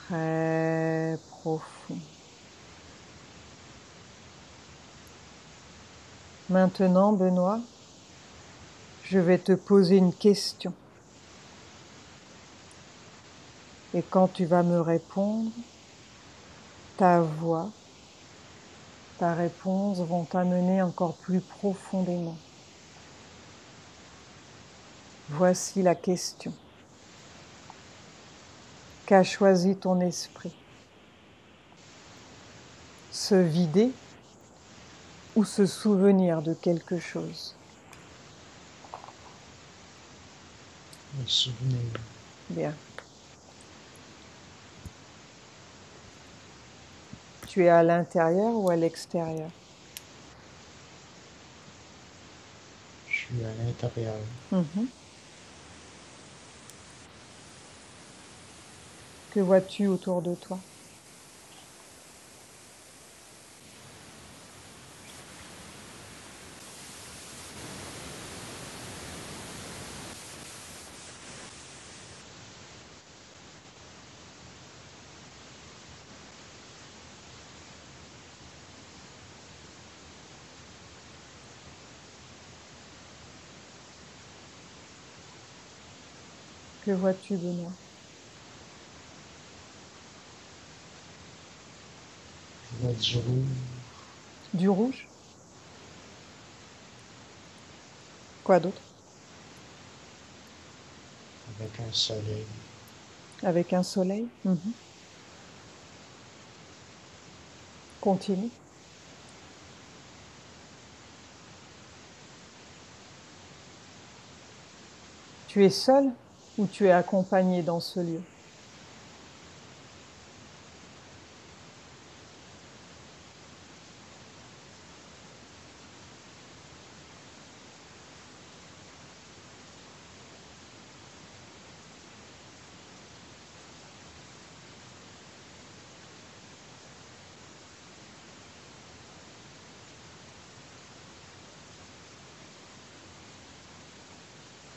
très profond. Maintenant, Benoît, je vais te poser une question. Et quand tu vas me répondre, ta voix, ta réponse vont t'amener encore plus profondément. Voici la question. Qu'a choisi ton esprit? Se vider ou se souvenir de quelque chose? Me souvenir. Bien. Tu es à l'intérieur ou à l'extérieur? Je suis à l'intérieur. Que vois-tu autour de toi? Que vois-tu, Benoît? Je vois du rouge. Du rouge? Quoi d'autre? Avec un soleil. Avec un soleil? Continue. Tu es seul ou tu es accompagné dans ce lieu?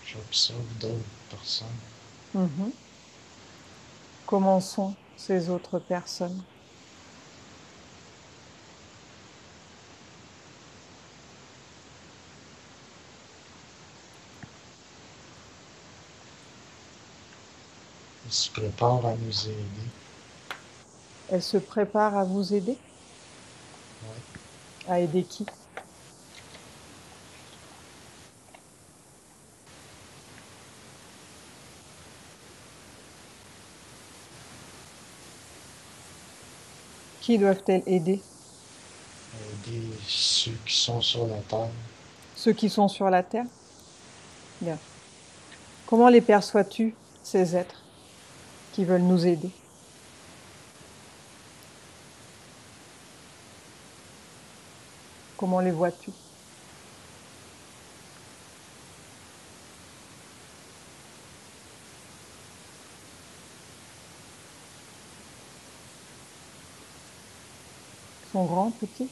J'observe d'autres personnes. Mhm. Comment sont ces autres personnes? Ils se préparent à nous aider. Elles se préparent à vous aider? Ouais. À aider qui? Qui doivent-elles aider? Aider ceux qui sont sur la terre. Ceux qui sont sur la terre? Bien. Comment les perçois-tu, ces êtres qui veulent nous aider? Comment les vois-tu? Ils sont grands, petits?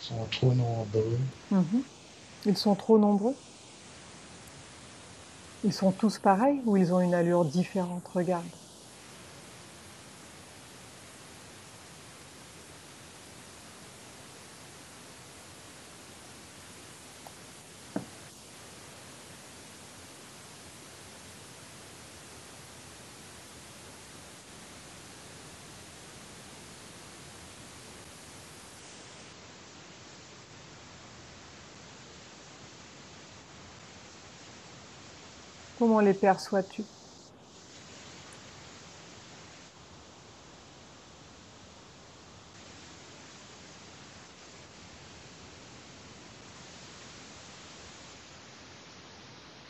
Ils sont trop nombreux. Ils sont trop nombreux? Ils sont tous pareils ou ils ont une allure différente? Regarde. Comment les perçois-tu?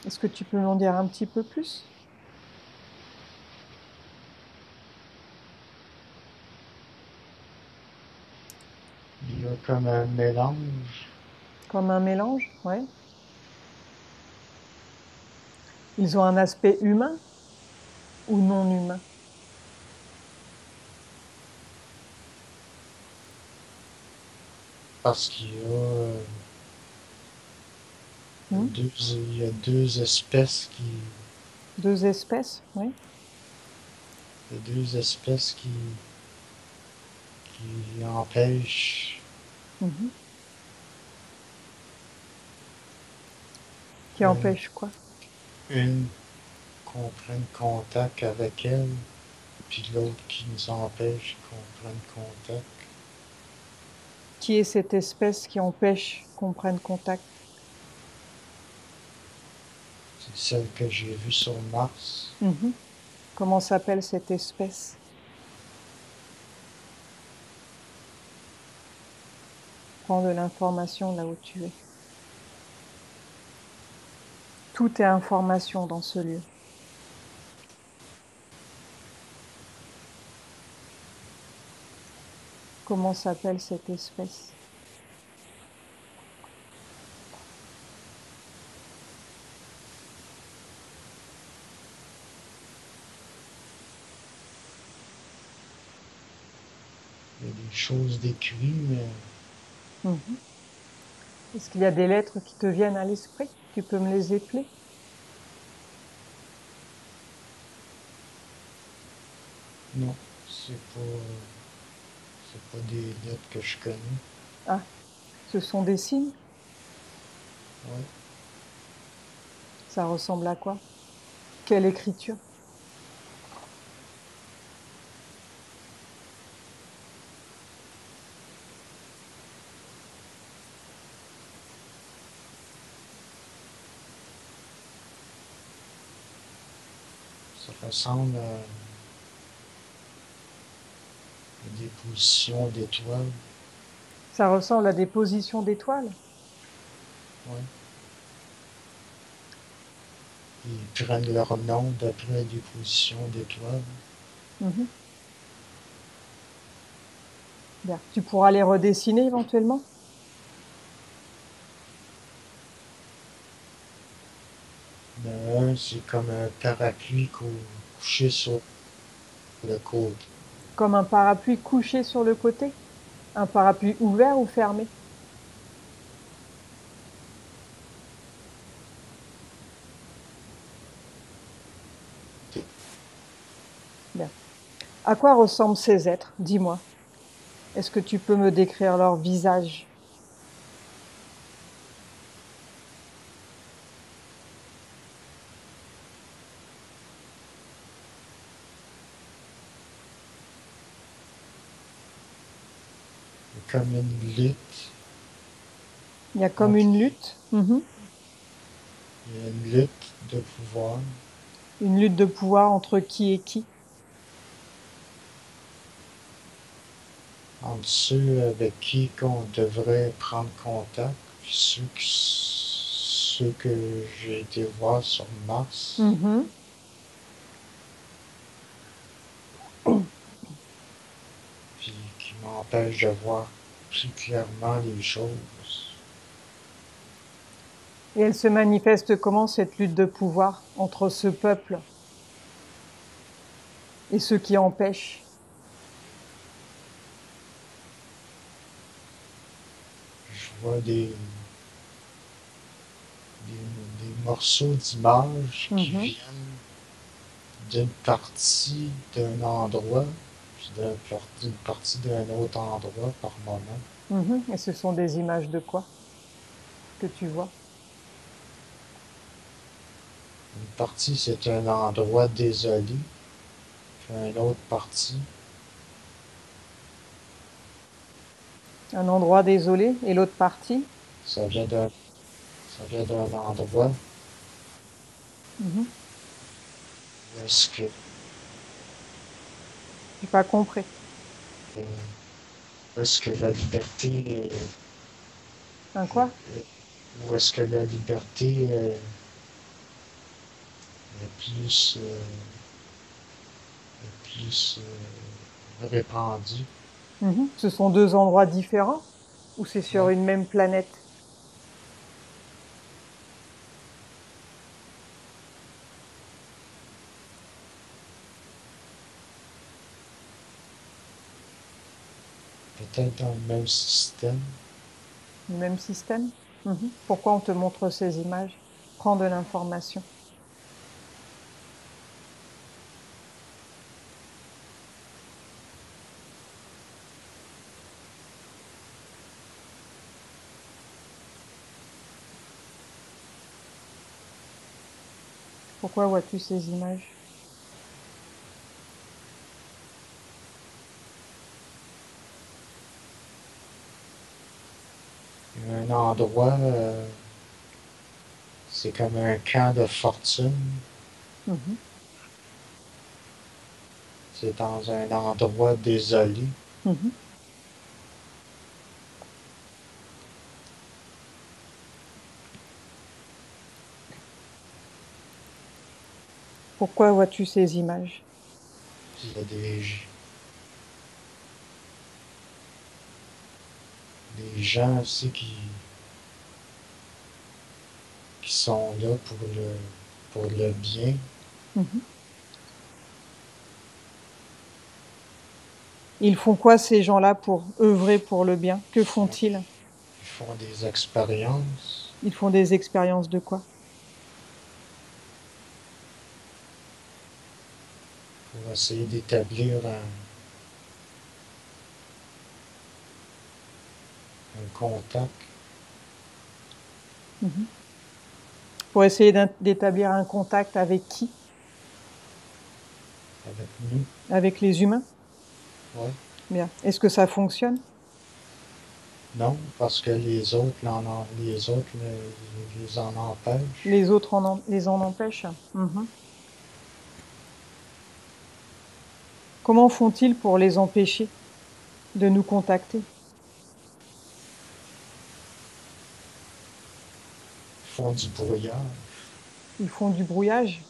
Est-ce que tu peux m'en dire un petit peu plus? Il y a comme un mélange. Comme un mélange, ouais. Ils ont un aspect humain ou non humain? Parce qu'il y a, Hmm? il y a deux espèces Deux espèces, oui. il y a deux espèces qui empêchent Mhm. Qui une, empêche quoi? une qu'on prenne contact avec elle, puis l'autre qui nous empêche qu'on prenne contact. Qui est cette espèce qui empêche qu'on prenne contact? C'est celle que j'ai vue sur Mars. Mhm. Comment s'appelle cette espèce? Prends de l'information là où tu es. Tout est information dans ce lieu. Comment s'appelle cette espèce? Il y a des choses décrites, mais Mhm. Est-ce qu'il y a des lettres qui te viennent à l'esprit? Tu peux me les épeler? non, c'est pas des lettres que je connais. Ah, ce sont des signes? Ouais. Ça ressemble à quoi? Quelle écriture? Ça ressemble à des positions d'étoiles. Ça ressemble à des positions d'étoiles? Ouais. Ils prennent leur nom d'après des positions d'étoiles. Mhm. Bien. Tu pourras les redessiner éventuellement? Un, c'est comme un parapluie couché sur le côté. Comme un parapluie couché sur le côté? Un parapluie ouvert ou fermé? Bien. À quoi ressemblent ces êtres? Dis-moi. Est-ce que tu peux me décrire leur visage? Comme une lutte Il y a comme entre, une lutte. Mhm. il y a une lutte de pouvoir Une lutte de pouvoir entre qui et qui? entre ceux avec qui qu'on devrait prendre contact, puis ceux que j'ai été voir sur Mars, Mhm. puis qui m'empêchent de voir plus clairement les choses. Et elle se manifeste comment, cette lutte de pouvoir entre ce peuple et ceux qui empêchent? Je vois des morceaux d'images qui Mhm. viennent d'une partie d'un endroit, puis d'une partie d'un autre endroit par moment. Mhm. Et ce sont des images de quoi que tu vois? Une partie, c'est un endroit désolé, puis une autre partie, Un endroit désolé et l'autre partie? ça vient d'un, ça vient d'un endroit Mhm. où est-ce que, J'ai pas compris. euh, où est-ce que la liberté, Un quoi? où est-ce que la liberté est plus répandue. Mhm. Ce sont deux endroits différents ou c'est sur Ouais. une même planète? peut-être dans le même système. Le même système? Pourquoi on te montre ces images? Prends de l'information. Pourquoi vois-tu ces images? Il y a un endroit, c'est comme un camp de fortune. Mhm. C'est dans un endroit désolé. Mhm. Pourquoi vois-tu ces images? Il y a des gens aussi qui sont là pour le bien. Mhm. Ils font quoi ces gens-là pour œuvrer pour le bien? Que font-ils? Ils font des expériences Ils font des expériences de quoi? pour essayer d'établir un contact Mhm. Pour essayer d'établir un contact avec qui? avec nous. Avec les humains? Ouais. Bien. Est-ce que ça fonctionne? Non, parce que les autres les en empêchent. Les autres les en empêchent? Mhm. Comment font-ils pour les empêcher de nous contacter? Ils font du brouillard. Ils font du brouillage?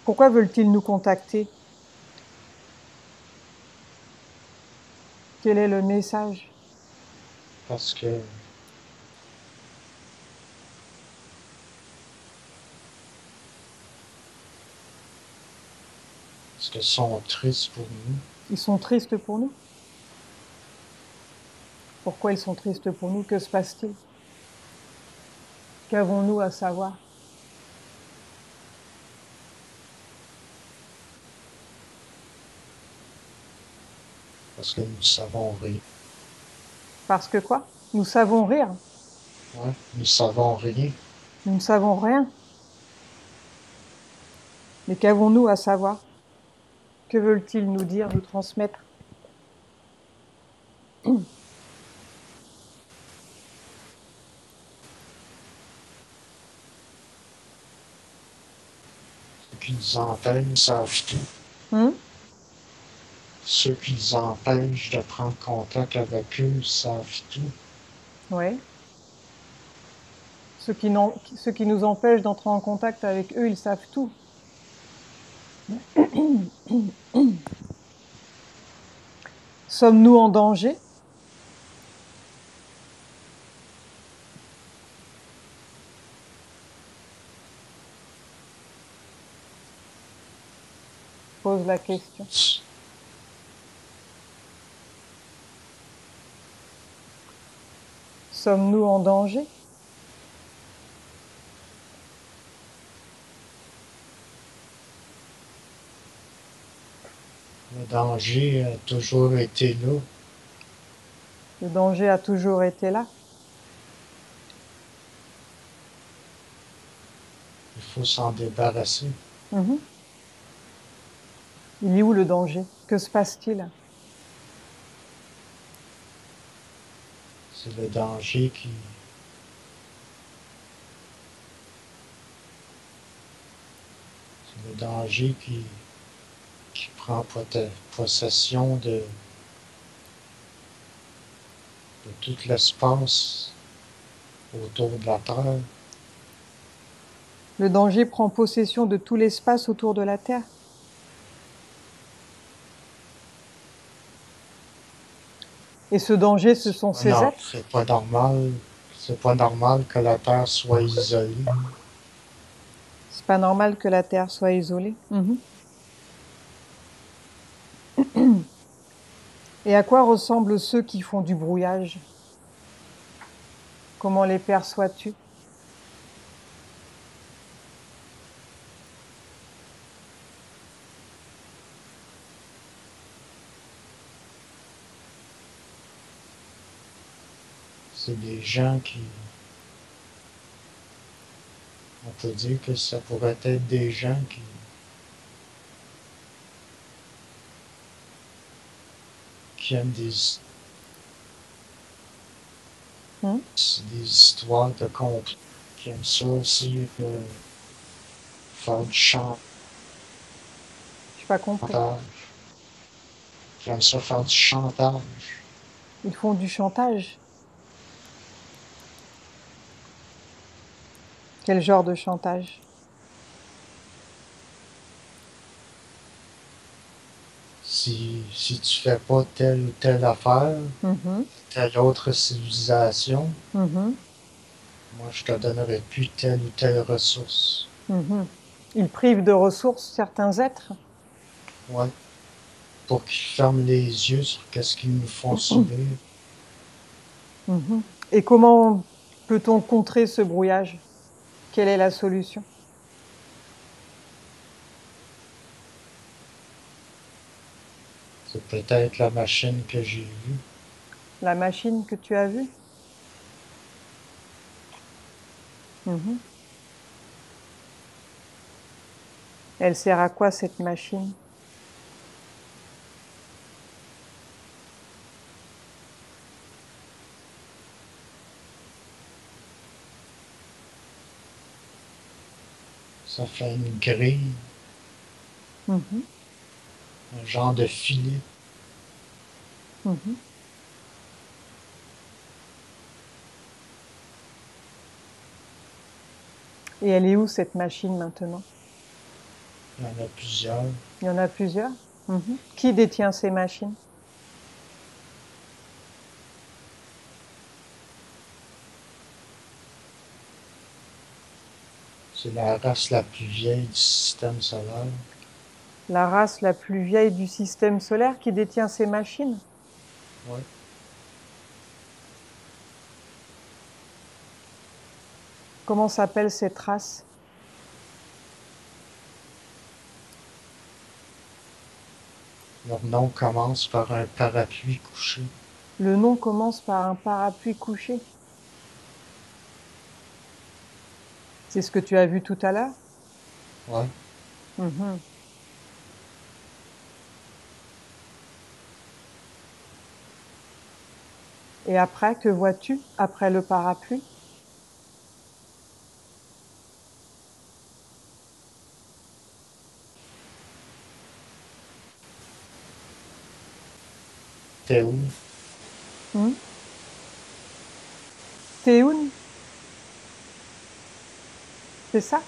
Pourquoi veulent-ils nous contacter? Quel est le message? Parce que sont tristes pour nous. Ils sont tristes pour nous? Pourquoi ils sont tristes pour nous? Que se passe-t-il? Qu'avons-nous à savoir? Parce que nous savons rire. Parce que quoi? Nous savons rire. Ouais, nous savons rien. Nous ne savons rien. Mais qu'avons-nous à savoir? Que veulent-ils nous dire, nous transmettre? Ceux qui nous empêchent savent tout. Hum? Ceux qui nous empêchent de prendre contact avec eux savent tout. Oui. Ceux qui nous empêchent d'entrer en contact avec eux, ils savent tout. Sommes-nous en danger? Pose la question. Sommes-nous en danger? Le danger a toujours été là. Le danger a toujours été là. Il faut s'en débarrasser. Mhm. Il est où le danger? Que se passe-t-il? C'est le danger c'est le danger qui prend possession de tout l'espace autour de la Terre. Le danger prend possession de tout l'espace autour de la Terre. Et ce danger, ce sont ces Non, êtres. c'est pas normal. C'est pas normal que la Terre soit isolée. C'est pas normal que la Terre soit isolée. Mhm. Et à quoi ressemblent ceux qui font du brouillage? Comment les perçois-tu? C'est des gens on peut dire que ça pourrait être des gens qui aiment Hmm? des histoires de contes, qui aiment ça aussi, faire du chantage, J'ai pas compris. qui aiment ça faire du chantage. Ils font du chantage? Quel genre de chantage? Si tu fais pas telle ou telle affaire, Mhm, telle autre civilisation, mhm, moi je te donnerai plus telle ou telle ressource. mhm. Ils privent de ressources certains êtres? Ouais. Pour qu'ils ferment les yeux sur qu'est-ce qu'ils nous font subir. Mhm. Et comment peut-on contrer ce brouillage? Quelle est la solution? C'est peut-être la machine que j'ai vue. La machine que tu as vue? Mhm. Elle sert à quoi cette machine? Ça fait une grille, Mhm, un genre de filet. mhm. Et elle est où cette machine maintenant? Il y en a plusieurs. Il y en a plusieurs? Mhm. Qui détient ces machines? C'est la race la plus vieille du système solaire. La race la plus vieille du système solaire qui détient ces machines? Ouais. Comment s'appelle cette race? Leur nom commence par un parapluie couché. Le nom commence par un parapluie couché. C'est ce que tu as vu tout à l'heure? Ouais. Mhm. Et après, que vois-tu après le parapluie? T'es où? Hmm? Théoun, c'est ça?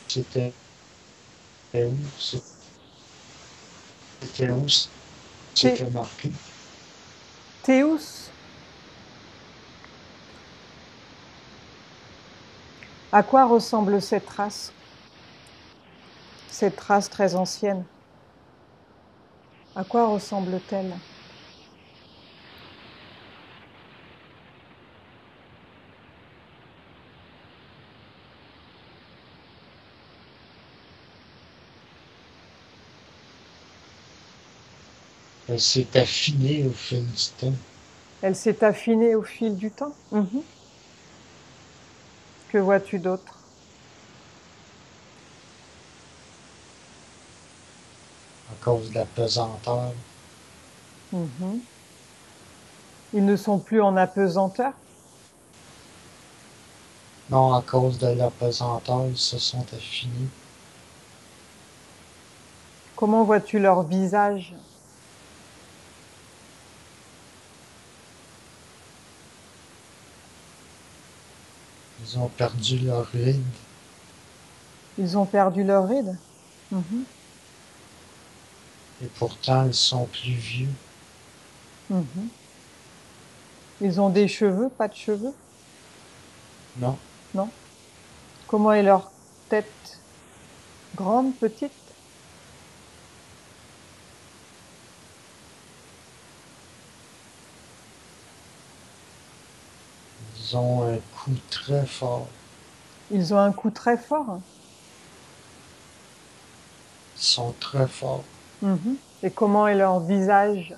C'était où? C'était où? Thé- C'était marqué. Théous. À quoi ressemble cette race? Cette race très ancienne. À quoi ressemble-t-elle? Elle s'est affinée au fil du temps. Elle s'est affinée au fil du temps. Mhm. Que vois-tu d'autre? À cause de la pesanteur. Mhm. Ils ne sont plus en apesanteur? Non, à cause de la pesanteur, ils se sont affinés. Comment vois-tu leur visage? Ils ont perdu leur ride. Ils ont perdu leurs rides? Mhm. Et pourtant, ils sont plus vieux. Mhm. Ils ont des cheveux, pas de cheveux? Non, Non? Comment est leur tête? Grande, petite? Ils ont un coup très fort. Ils ont un coup très fort. Ils sont très forts. Mhm. Et comment est leur visage?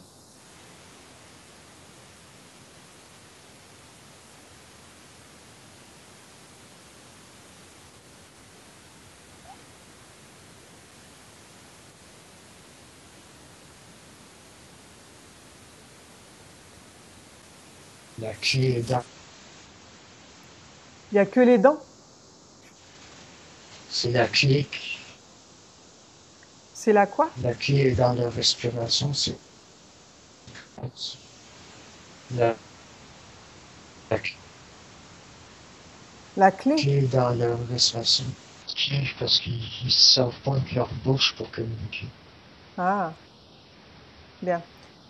La clé est dans. Il y a que les dents? C'est la clé. C'est la quoi? La clé est dans leur respiration. C'est la, la La clé? clé est dans leur respiration. Clé parce qu'ils ne savent pas avec leur bouche pour communiquer. Ah, bien.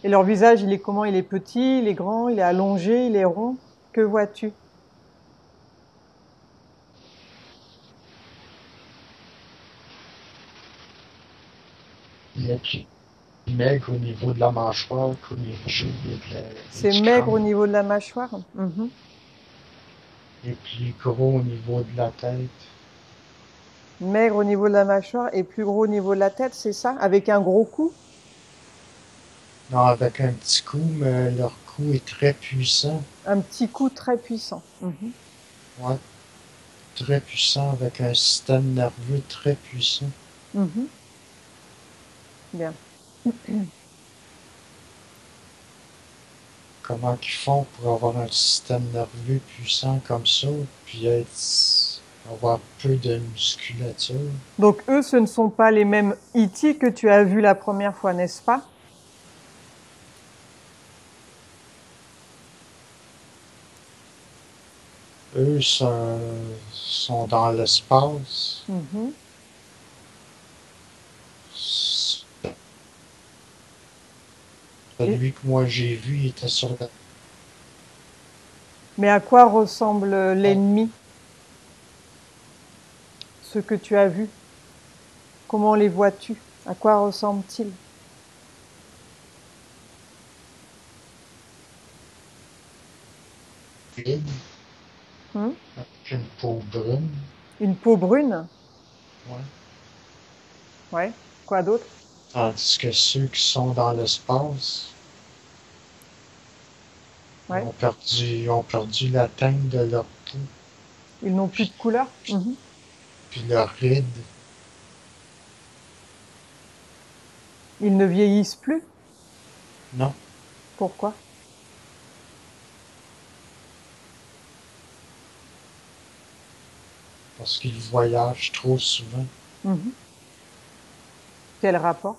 Et leur visage, il est comment? Il est petit, il est grand, il est allongé, il est rond? Que vois-tu? Il est plus maigre au niveau de la mâchoire qu'au niveau C'est du maigre crâne. au niveau de la mâchoire? Mhm. Et plus gros au niveau de la tête. Maigre au niveau de la mâchoire et plus gros au niveau de la tête, c'est ça? Avec un gros cou? Non, avec un petit coup, mais leur coup est très puissant. Un petit cou très puissant. Mhm. Ouais, très puissant, avec un système nerveux très puissant. Mhm. Bien. Comment ils font pour avoir un système nerveux puissant comme ça, puis avoir peu de musculature? Donc eux, ce ne sont pas les mêmes E.T. que tu as vus la première fois, n'est-ce pas? Eux sont dans l'espace. Mhm. Et, Celui que moi j'ai vu, il était sur la mais à quoi ressemble l'ennemi, ce que tu as vu? Comment les vois-tu? À quoi ressemble-t-il? vide, Hmm. avec une peau brune. Une peau brune? Ouais. Ouais. Quoi d'autre? Tandis que ceux qui sont dans l'espace, Ouais. ils ont perdu la teinte de leur peau, Ils n'ont plus puis, de couleur? Mhm. puis leurs rides. Ils ne vieillissent plus? Non, Pourquoi? parce qu'ils voyagent trop souvent. Mhm. Quel rapport?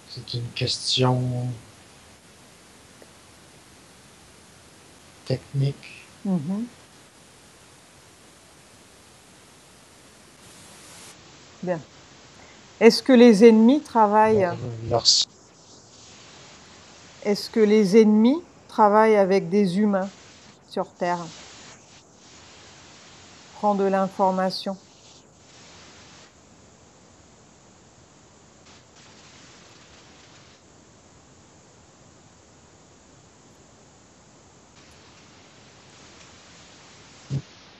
C'est une question technique. Mhm. Bien. Est-ce que les ennemis Leur, travaillent, leur, est-ce que les ennemis travaillent avec des humains sur Terre? Prend de l'information.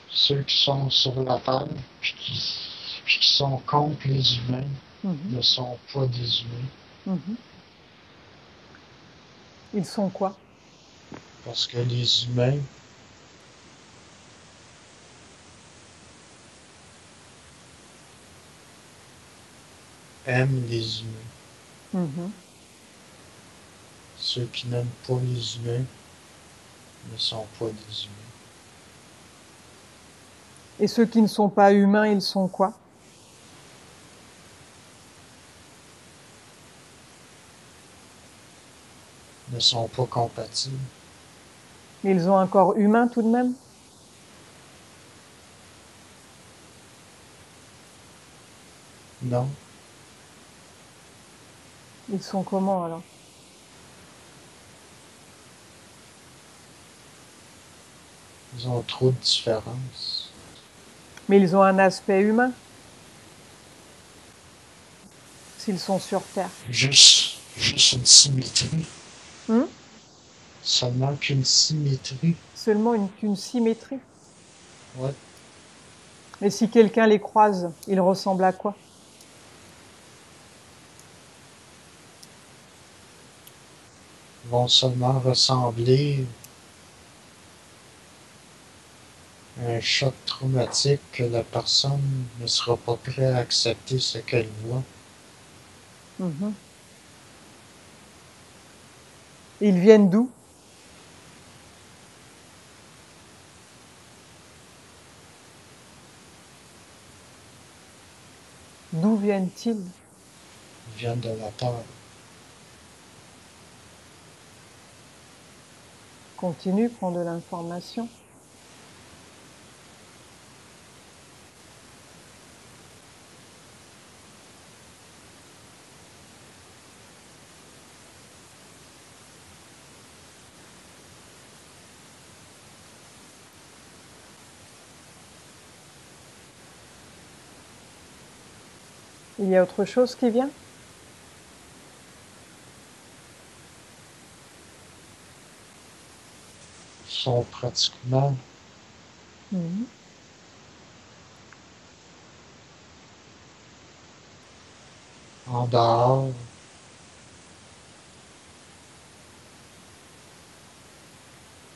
ceux qui sont sur la Terre, puis qui sont contre les humains, Mhm. ne sont pas des humains. Mhm. Ils sont quoi? Parce que les humains aiment les humains. Mhm. Ceux qui n'aiment pas les humains ne sont pas des humains. Et ceux qui ne sont pas humains, ils sont quoi? Ne sont pas compatibles. Ils ont un corps humain tout de même? Non, Ils sont comment alors? ils ont trop de différences. Mais ils ont un aspect humain s'ils sont sur Terre. Juste une symétrie. Seulement qu'une symétrie. Seulement une symétrie. Ouais. Et si quelqu'un les croise, il ressemble à quoi? Vont seulement ressembler à un choc traumatique que la personne ne sera pas prête à accepter ce qu'elle voit. Mhm. Ils viennent d'où? D'où viennent-ils? Ils viennent de la terre. Continue, prends de l'information. Il y a autre chose qui vient? Ils sont pratiquement Mhm. en dehors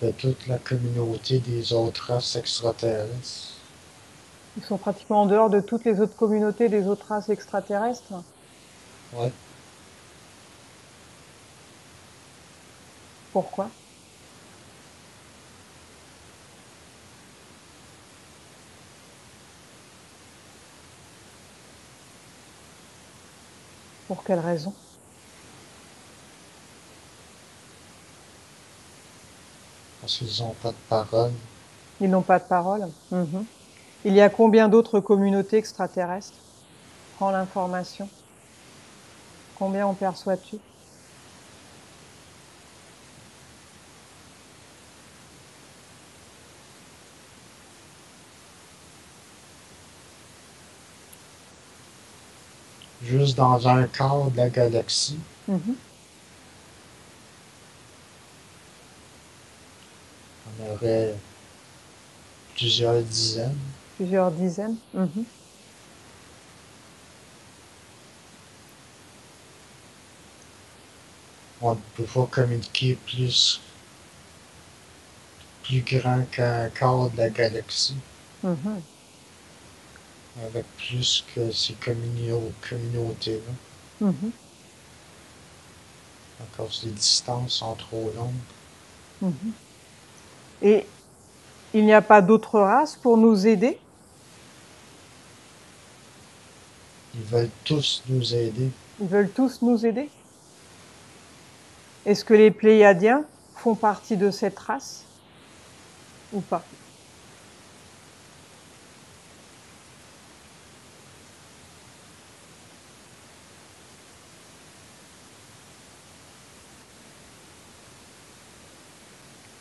de toute la communauté des autres races extraterrestres. Ils sont pratiquement en dehors de toutes les autres communautés des autres races extraterrestres. Ouais. Pourquoi? Pour quelle raison? Parce qu'ils n'ont pas de parole. Ils n'ont pas de parole. Mhm. Il y a combien d'autres communautés extraterrestres? Prends l'information. Combien en perçois-tu? Juste dans un quart de la galaxie, Mhm. on aurait plusieurs dizaines. Plusieurs dizaines. Mhm. On ne peut pas communiquer plus grand qu'un quart de la galaxie, Mhm. avec plus que ces communautés-là, Mhm. à cause des distances sont trop longues. Mhm. Et il n'y a pas d'autres races pour nous aider? Ils veulent tous nous aider. Ils veulent tous nous aider? Est-ce que les Pléiadiens font partie de cette race ou pas?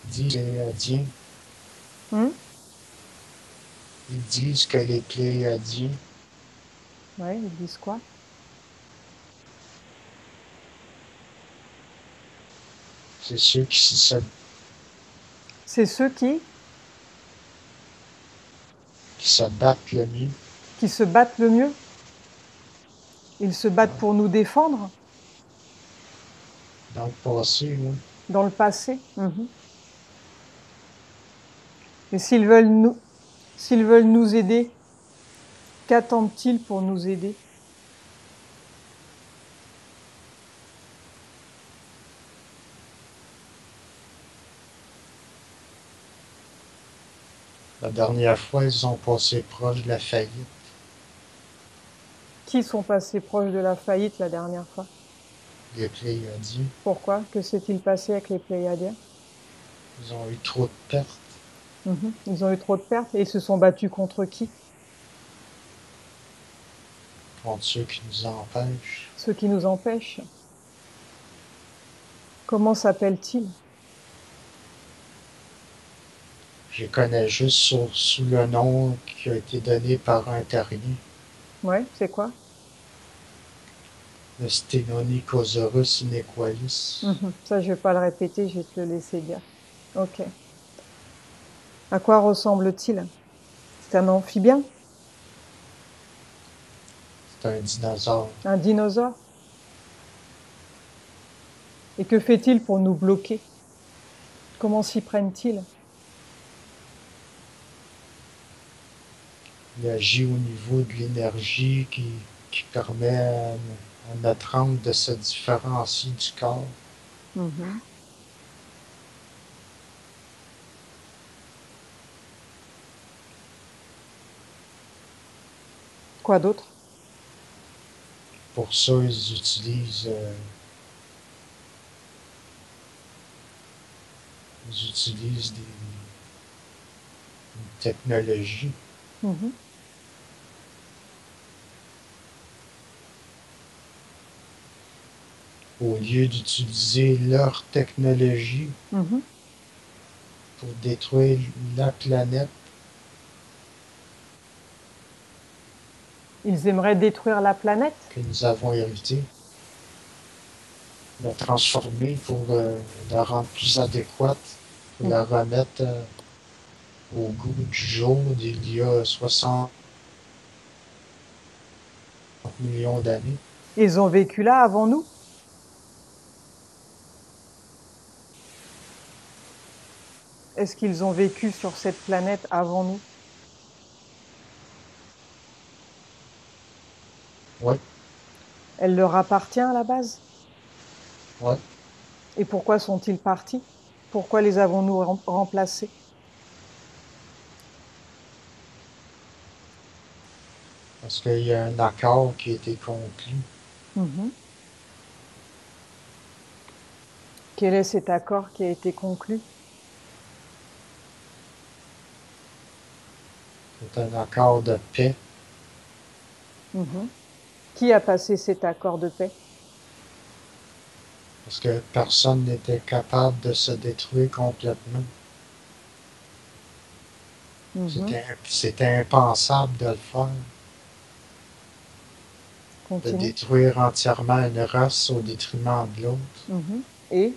Ils disent les Pléiadiens. Hmm. Ils disent que les Pléiadiens, Ouais, ils disent quoi? c'est ceux C'est ceux qui se battent le mieux. qui se battent le mieux. Ils se battent pour nous défendre Dans le passé, là, dans le passé. Mhm. Et s'ils veulent nous aider, qu'attendent-ils pour nous aider? la dernière fois, ils ont passé proche de la faillite. Qui sont passés proches de la faillite la dernière fois? Les Pléiadiens, Pourquoi? Que s'est-il passé avec les Pléiadiens? ils ont eu trop de pertes. Mhm. Ils ont eu trop de pertes et ils se sont battus contre qui? Contre ceux qui nous empêchent. Ceux qui nous empêchent. Comment s'appellent-ils? Je les connais juste sous le nom qui a été donné par un terrien. Ouais, c'est quoi? le Stenonychosaurus inequalis. Ça, je vais pas le répéter, je vais te le laisser dire. Ok. À quoi ressemble-t-il? C'est un amphibien? C'est un dinosaure. Un dinosaure? Et que fait-il pour nous bloquer? Comment s'y prennent-ils? Il agit au niveau de l'énergie qui permet à notre âme de se différencier du corps. Mhm. Quoi d'autre? Pour ça, ils utilisent une technologie. Mhm. Au lieu d'utiliser leur technologie Mhm. pour détruire la planète Ils aimeraient détruire la planète? que nous avons héritée, la transformer pour la rendre plus adéquate, pour la remettre au goût du jour d'il y a 60 millions d'années. Ils ont vécu là avant nous? Est-ce qu'ils ont vécu sur cette planète avant nous? Ouais, Elle leur appartient à la base? ouais. Et pourquoi sont-ils partis? Pourquoi les avons-nous remplacés? Parce qu'il y a un accord qui a été conclu. Mhm. Quel est cet accord qui a été conclu? C'est un accord de paix. Mhm. Qui a passé cet accord de paix? Parce que personne n'était capable de se détruire complètement. Mhm. C'était impensable de le faire, de Continue. détruire entièrement une race au détriment de l'autre. Mhm. Et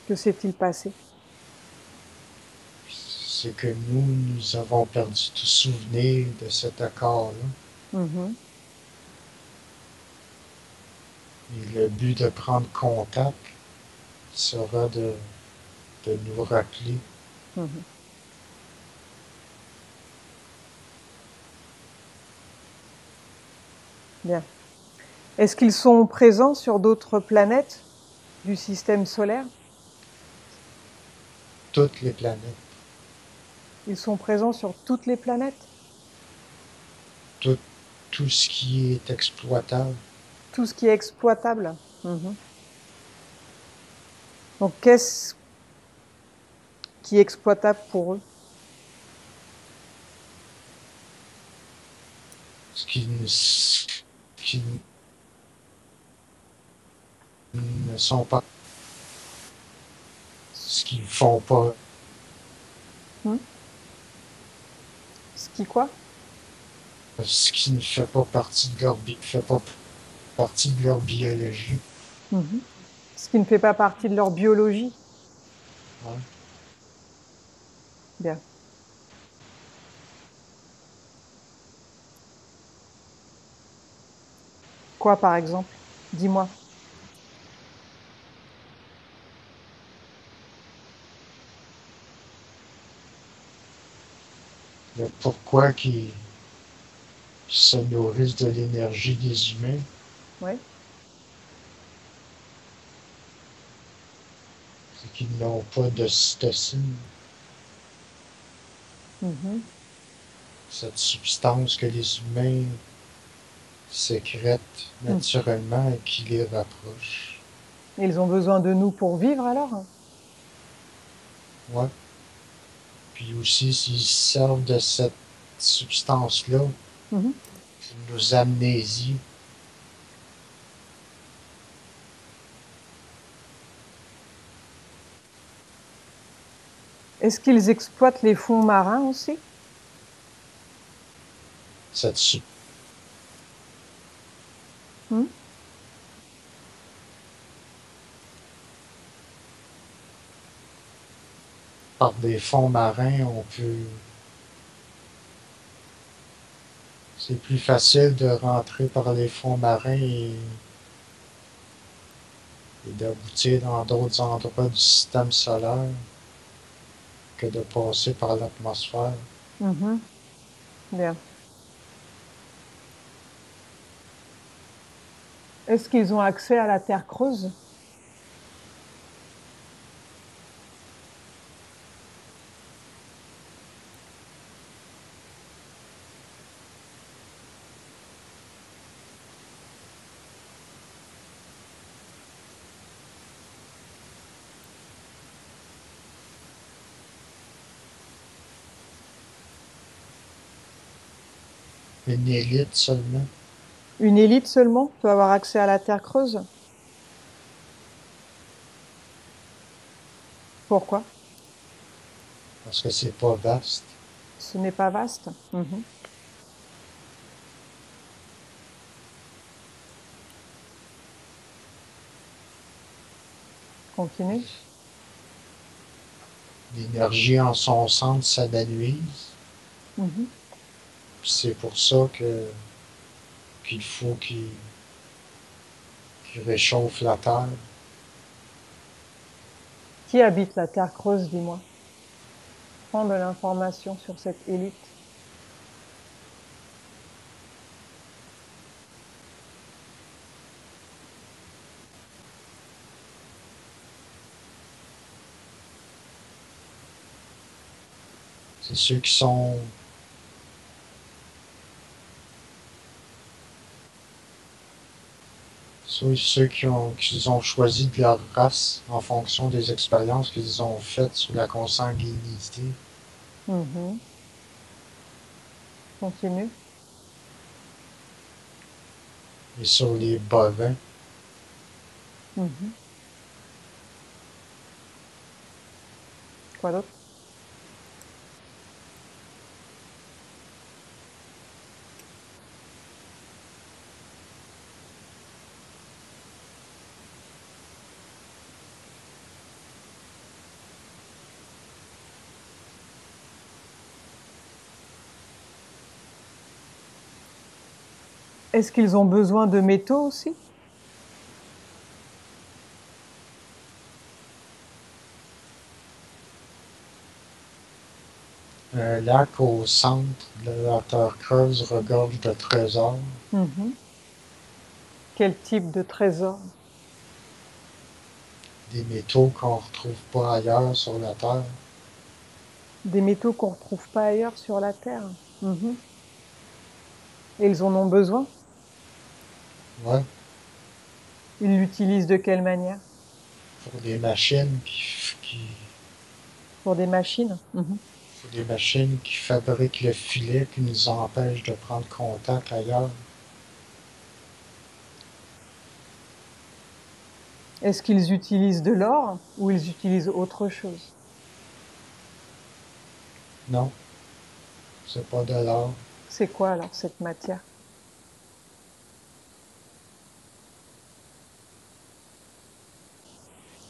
que s'est-il passé? C'est que nous avons perdu tout souvenir de cet accord-là. Mhm. Et le but de prendre contact sera de nous rappeler. Mhm. Bien. Est-ce qu'ils sont présents sur d'autres planètes du système solaire? Toutes les planètes, Ils sont présents sur toutes les planètes? tout, tout ce qui est exploitable. Tout ce qui est exploitable? Mhm. Donc, qu'est-ce qui est exploitable pour eux? Ce qui ne sont pas, ce qu'ils ne font pas, Hmm? Ce qui quoi? ce qui ne fait pas partie de fait pas partie de leur biologie. Mhm. Ce qui ne fait pas partie de leur biologie? Ouais. Bien. Quoi, par exemple? Dis-moi. Le pourquoi qu'ils se nourrissent de l'énergie des humains, Oui. c'est qu'ils n'ont pas de cytocine, Mhm. cette substance que les humains sécrètent Hmm. naturellement et qui les rapproche. Ils ont besoin de nous pour vivre alors? Ouais. Puis aussi, s'ils servent de cette substance-là Mhm. pour nous amnésie, Est-ce qu'ils exploitent les fonds marins aussi? cette, Hmm. Par des fonds marins, on peut. C'est plus facile de rentrer par les fonds marins et d'aboutir dans d'autres endroits du système solaire que de passer par l'atmosphère. Mhm. Bien. Est-ce qu'ils ont accès à la Terre creuse? Une élite seulement. Une élite seulement peut avoir accès à la Terre creuse? Pourquoi? Parce que c'est pas vaste. Ce n'est pas vaste. Mhm. Continue. L'énergie en son centre s'analyse. Mhm. C'est pour ça qu'il faut qu'il réchauffe la Terre. Qui habite la Terre creuse, dis-moi? Prends de l'information sur cette élite. C'est ceux qui sont ceux qui ont choisi de leur race en fonction des expériences qu'ils ont faites sur la consanguinité Mhm. Continue. et sur les bovins. Mhm. Quoi d'autre? Est-ce qu'ils ont besoin de métaux aussi? Un lac au centre de la terre creuse regorge de trésors, Mhm. Quel type de trésor? des métaux qu'on ne retrouve pas ailleurs sur la Terre. Des métaux qu'on retrouve pas ailleurs sur la Terre. Mhm. Et ils en ont besoin? Ouais, Ils l'utilisent de quelle manière? pour des machines Pour des machines? Mhm. pour des machines qui fabriquent le filet qui nous empêche de prendre contact ailleurs. Est-ce qu'ils utilisent de l'or ou ils utilisent autre chose? Non, c'est pas de l'or. C'est quoi alors cette matière?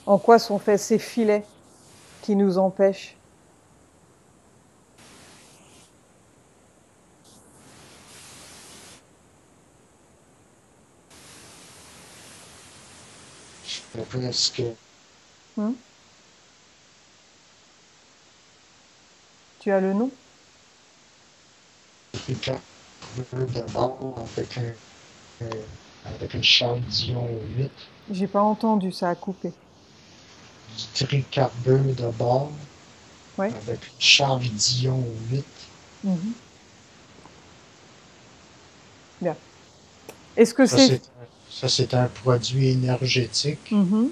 En quoi sont faits ces filets qui nous empêchent? C'est presque Hmm. Tu as le nom? quatre de bord avec une charge d'ion 8, J'ai pas entendu, ça a coupé. du tricarbure de bord Ouais. avec une charge d'ion 8. Mhm. Bien. Est-ce que Ça, c'est... c'est ça, c'est un produit énergétique, Mhm.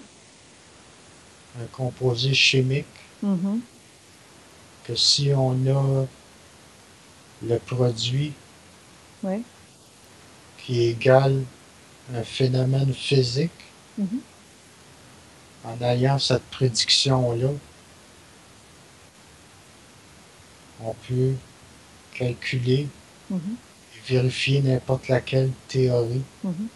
un composé chimique, Mhm. que si on a le produit Ouais. qui égale un phénomène physique, Mhm. en ayant cette prédiction-là, on peut calculer Mhm. et vérifier n'importe laquelle théorie. Mhm.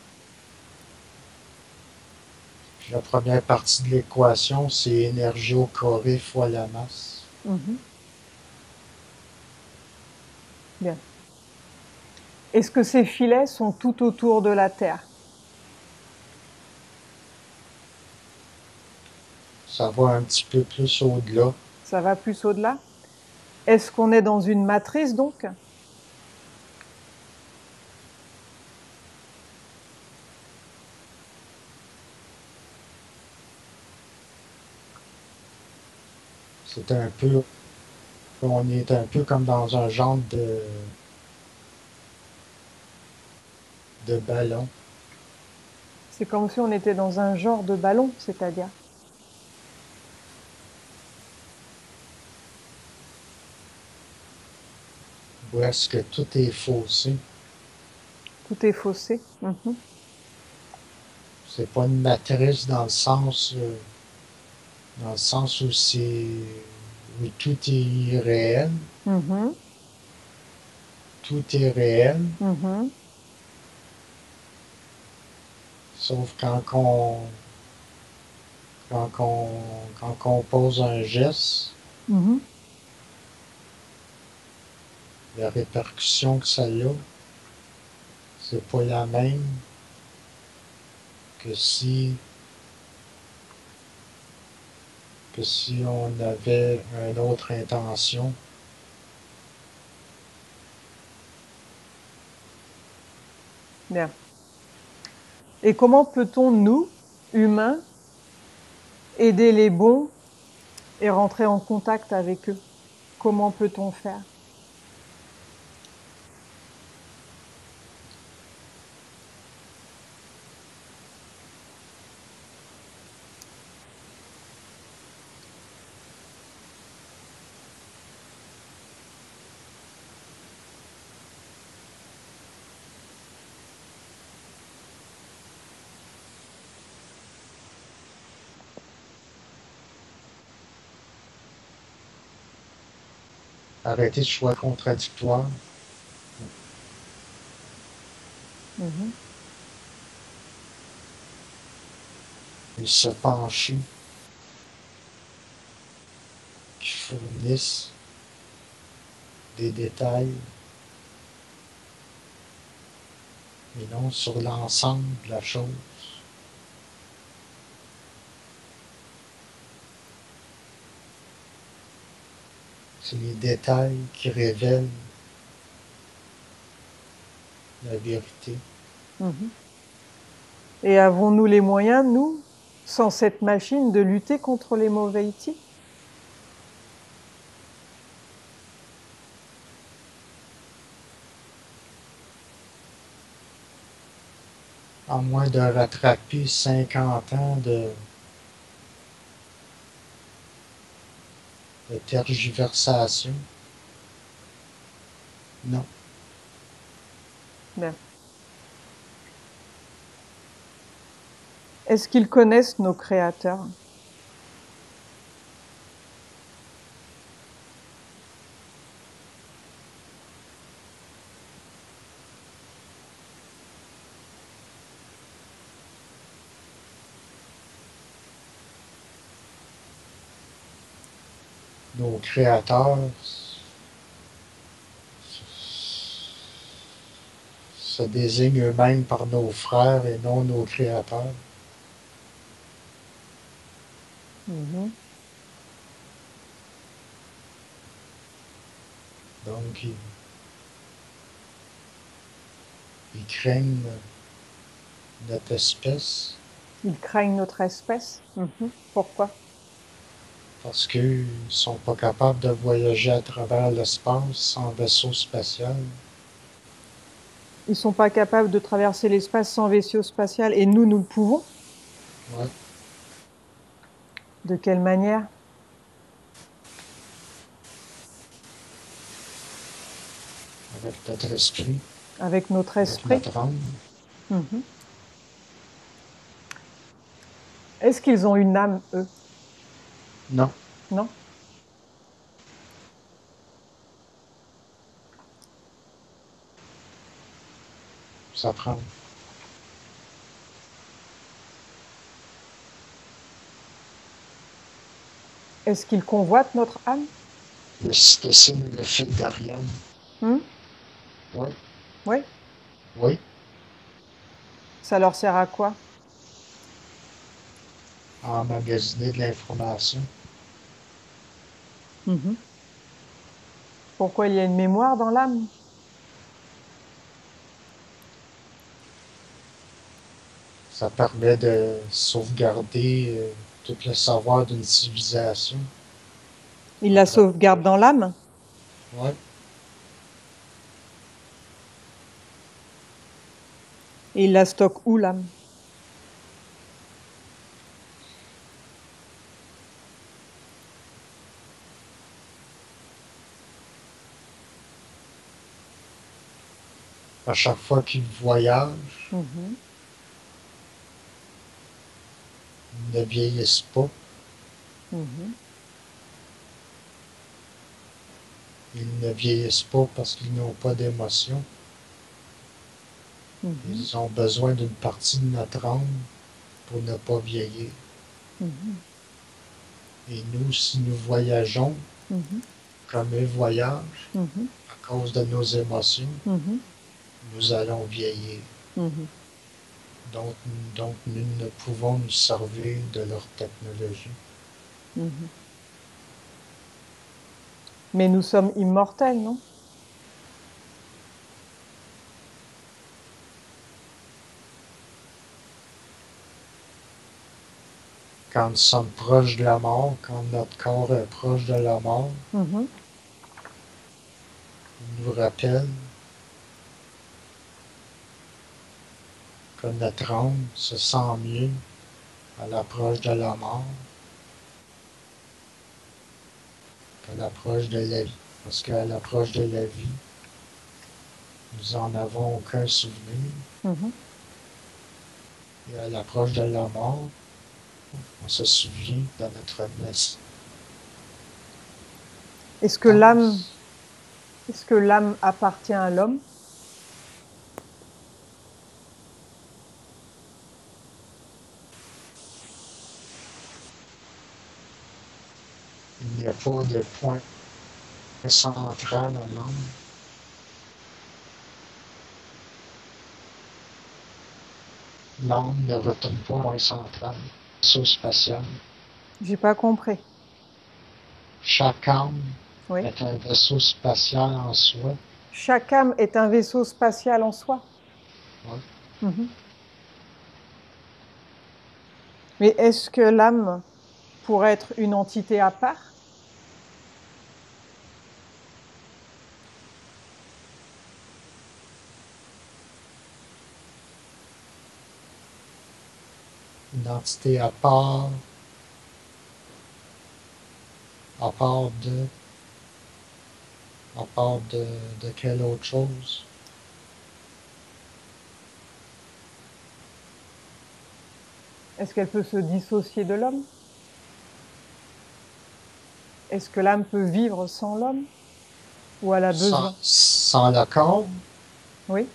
La première partie de l'équation, c'est énergie au carré fois la masse. Mhm. Bien. Est-ce que ces filets sont tout autour de la Terre? Ça va un petit peu plus au-delà. Ça va plus au-delà? Est-ce qu'on est dans une matrice donc? C'est un peu, on est un peu comme dans un genre de ballon. C'est comme si on était dans un genre de ballon, c'est-à-dire Où est-ce que tout est faussé? tout est faussé. Mhm. C'est pas une matrice dans le sens où où tout est irréel. Mhm. Tout est réel, Mhm. sauf quand on, quand on pose un geste, Mhm. la répercussion que ça a, c'est pas la même que que si on avait une autre intention. Bien. Et comment peut-on, nous, humains, aider les bons et rentrer en contact avec eux? Comment peut-on faire? Arrêter de choix contradictoires Mhm. et se pencher, qui fournissent des détails et non sur l'ensemble de la chose. C'est les détails qui révèlent la vérité. Mhm. Et avons-nous les moyens, nous, sans cette machine, de lutter contre les mauvais outils? À moins de rattraper 50 ans de tergiversation. Non. Bien. Est-ce qu'ils connaissent nos créateurs? Nos créateurs se désignent eux-mêmes par nos frères et non nos créateurs. Mhm. Donc, ils craignent notre espèce Ils craignent notre espèce? Mhm. Pourquoi? parce qu'ils ne sont pas capables de voyager à travers l'espace en vaisseau spatial. Ils sont pas capables de traverser l'espace sans vaisseau spatial et nous, nous le pouvons? Ouais, De quelle manière? avec notre esprit, Avec notre avec esprit? notre âme. Mhm. Est-ce qu'ils ont une âme, eux? Non, Non? ça prend. Est-ce qu'il convoite notre âme? Le cytocine, le fil d'Ariane. Hmm? Oui, Oui. oui. Ça leur sert à quoi? À emmagasiner de l'information. Mhm. Pourquoi il y a une mémoire dans l'âme? Ça permet de sauvegarder tout le savoir d'une civilisation. Il la Après, sauvegarde dans l'âme? ouais. Et il la stocke où, l'âme? À chaque fois qu'il voyage, Mhm. ils ne vieillissent pas. Mhm. Ils ne vieillissent pas parce qu'ils n'ont pas d'émotion. Mhm. Ils ont besoin d'une partie de notre âme pour ne pas vieillir. Mhm. Et nous, si nous voyageons Mhm. comme eux voyagent, Mhm. à cause de nos émotions, Mhm. nous allons vieillir. Mhm. Donc, donc nous ne pouvons nous servir de leur technologie. Mhm. Mais nous sommes immortels, non? Quand nous sommes proches de la mort, quand notre corps est proche de la mort, Mhm. il nous rappelle que notre âme se sent mieux à l'approche de la mort qu'à l'approche de la vie. Parce qu'à l'approche de la vie, nous n'en avons aucun souvenir. Mhm. Et à l'approche de la mort, on se souvient de notre naissance. Est-ce que l'âme, est-ce que l'âme appartient à l'homme? Il n'y a pas de point central à l'âme. L'âme ne retourne pas au point central, vaisseau spatial. J'ai pas compris. Chaque âme Oui. est un vaisseau spatial en soi. Chaque âme est un vaisseau spatial en soi. Ouais. Mhm. Mais est-ce que l'âme pourrait être une entité à part? Une entité à part de, à part de quelle autre chose? Est-ce qu'elle peut se dissocier de l'homme? Est-ce que l'âme peut vivre sans l'homme? Ou elle a besoin? Sans le corps? Oui.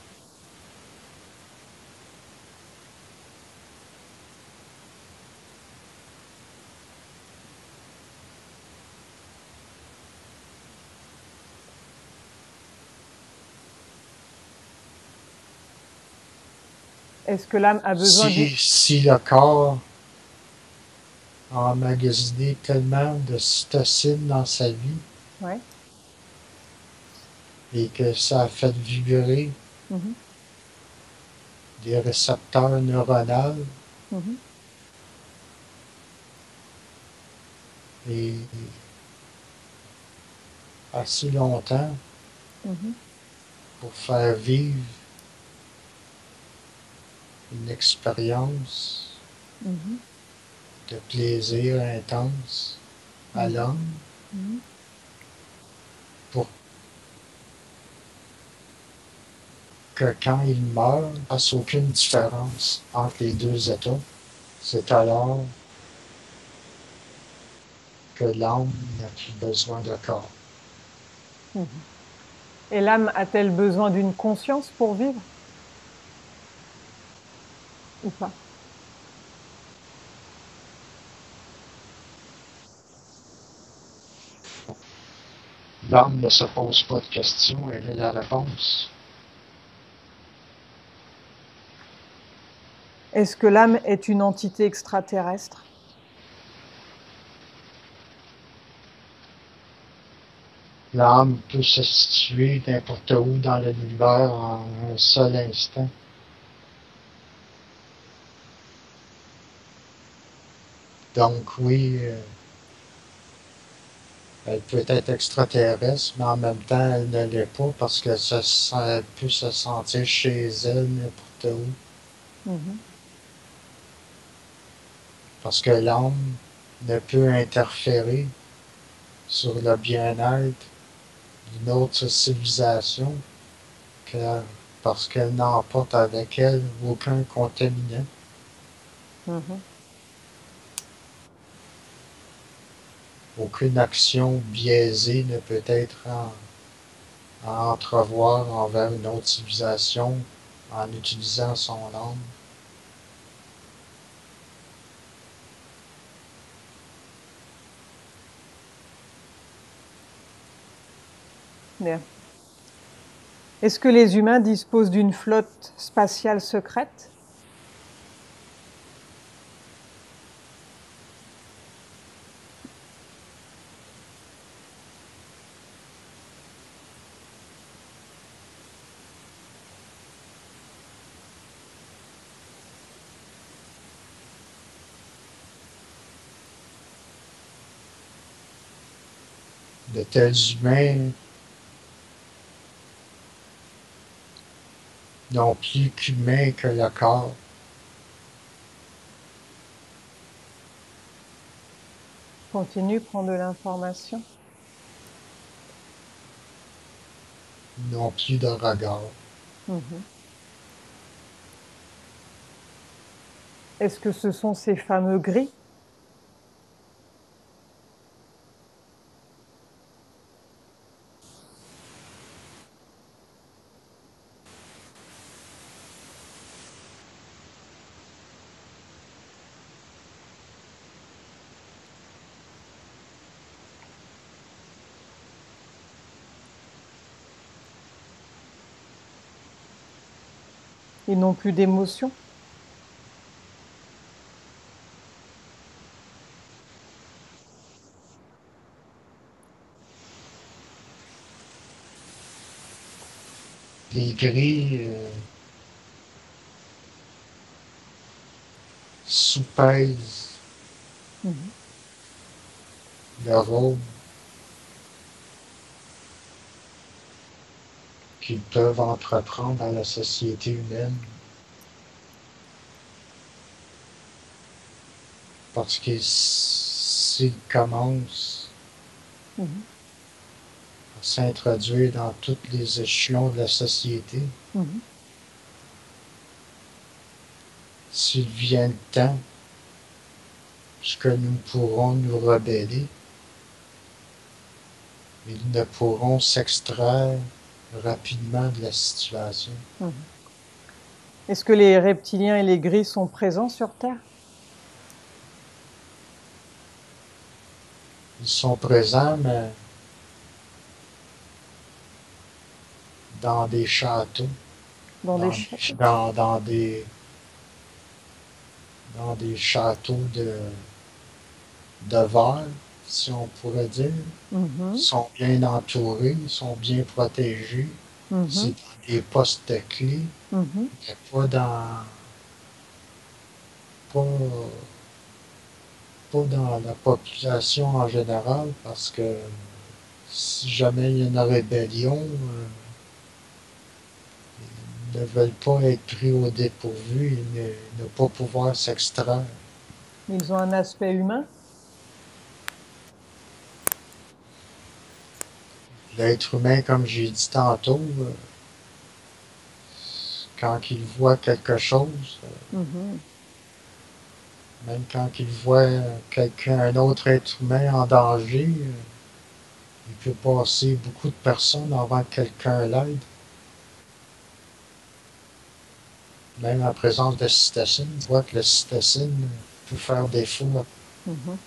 Est-ce que l'âme a besoin d'une... Si le corps a emmagasiné tellement de cytocine dans sa vie Ouais. et que ça a fait vibrer Mhm. des récepteurs neuronaux Mhm. et assez longtemps Mhm. pour faire vivre une expérience Mhm. de plaisir intense à Mhm. l'homme Mhm. pour que quand il meurt, il ne fasse aucune différence entre les deux états. C'est alors que l'âme n'a plus besoin de corps. Mhm. Et l'âme a-t-elle besoin d'une conscience pour vivre? Ou pas? L'âme ne se pose pas de questions, elle est la réponse. Est-ce que l'âme est une entité extraterrestre? L'âme peut se situer n'importe où dans l'univers en un seul instant. Donc oui, elle peut être extraterrestre, mais en même temps, elle ne l'est pas parce qu'elle peut se sentir chez elle n'importe où. Mhm. Parce que l'âme ne peut interférer sur le bien-être d'une autre civilisation que parce qu'elle n'emporte avec elle aucun contaminant. Mhm. Aucune action biaisée ne peut être à entrevoir envers une autre civilisation en utilisant son âme. Bien. Est-ce que les humains disposent d'une flotte spatiale secrète? De tels humains n'ont plus qu'humain que le corps. Continue, prends de l'information. N'ont plus de regard. Mhm. Est-ce que ce sont ces fameux gris? Ils n'ont plus d'émotion? Les gris soupèsent Mhm. le rôle qu'ils peuvent entreprendre dans la société humaine parce que s'ils commencent Mhm. à s'introduire dans tous les échelons de la société, Mhm. s'il vient le temps puisque nous pourrons nous rebeller, ils ne pourront s'extraire rapidement de la situation. Mhm. Est-ce que les reptiliens et les gris sont présents sur Terre? Ils sont présents, mais dans des châteaux, Dans des dans, châteaux? dans, dans des, dans des châteaux de verre, si on pourrait dire. Ils Mhm. sont bien entourés, ils sont bien protégés. C'est Mhm. dans des postes clés, Mhm. mais pas, pas dans la population en général, parce que si jamais il y a une rébellion, ils ne veulent pas être pris au dépourvu et ne pas pouvoir s'extraire. Ils ont un aspect humain? L'être humain, comme j'ai dit tantôt, quand il voit quelque chose, Mhm. même quand il voit quelqu'un, un autre être humain en danger, il peut passer beaucoup de personnes avant que quelqu'un l'aide. Même en présence de cytocine, on voit que la cytocine peut faire défaut. Mhm.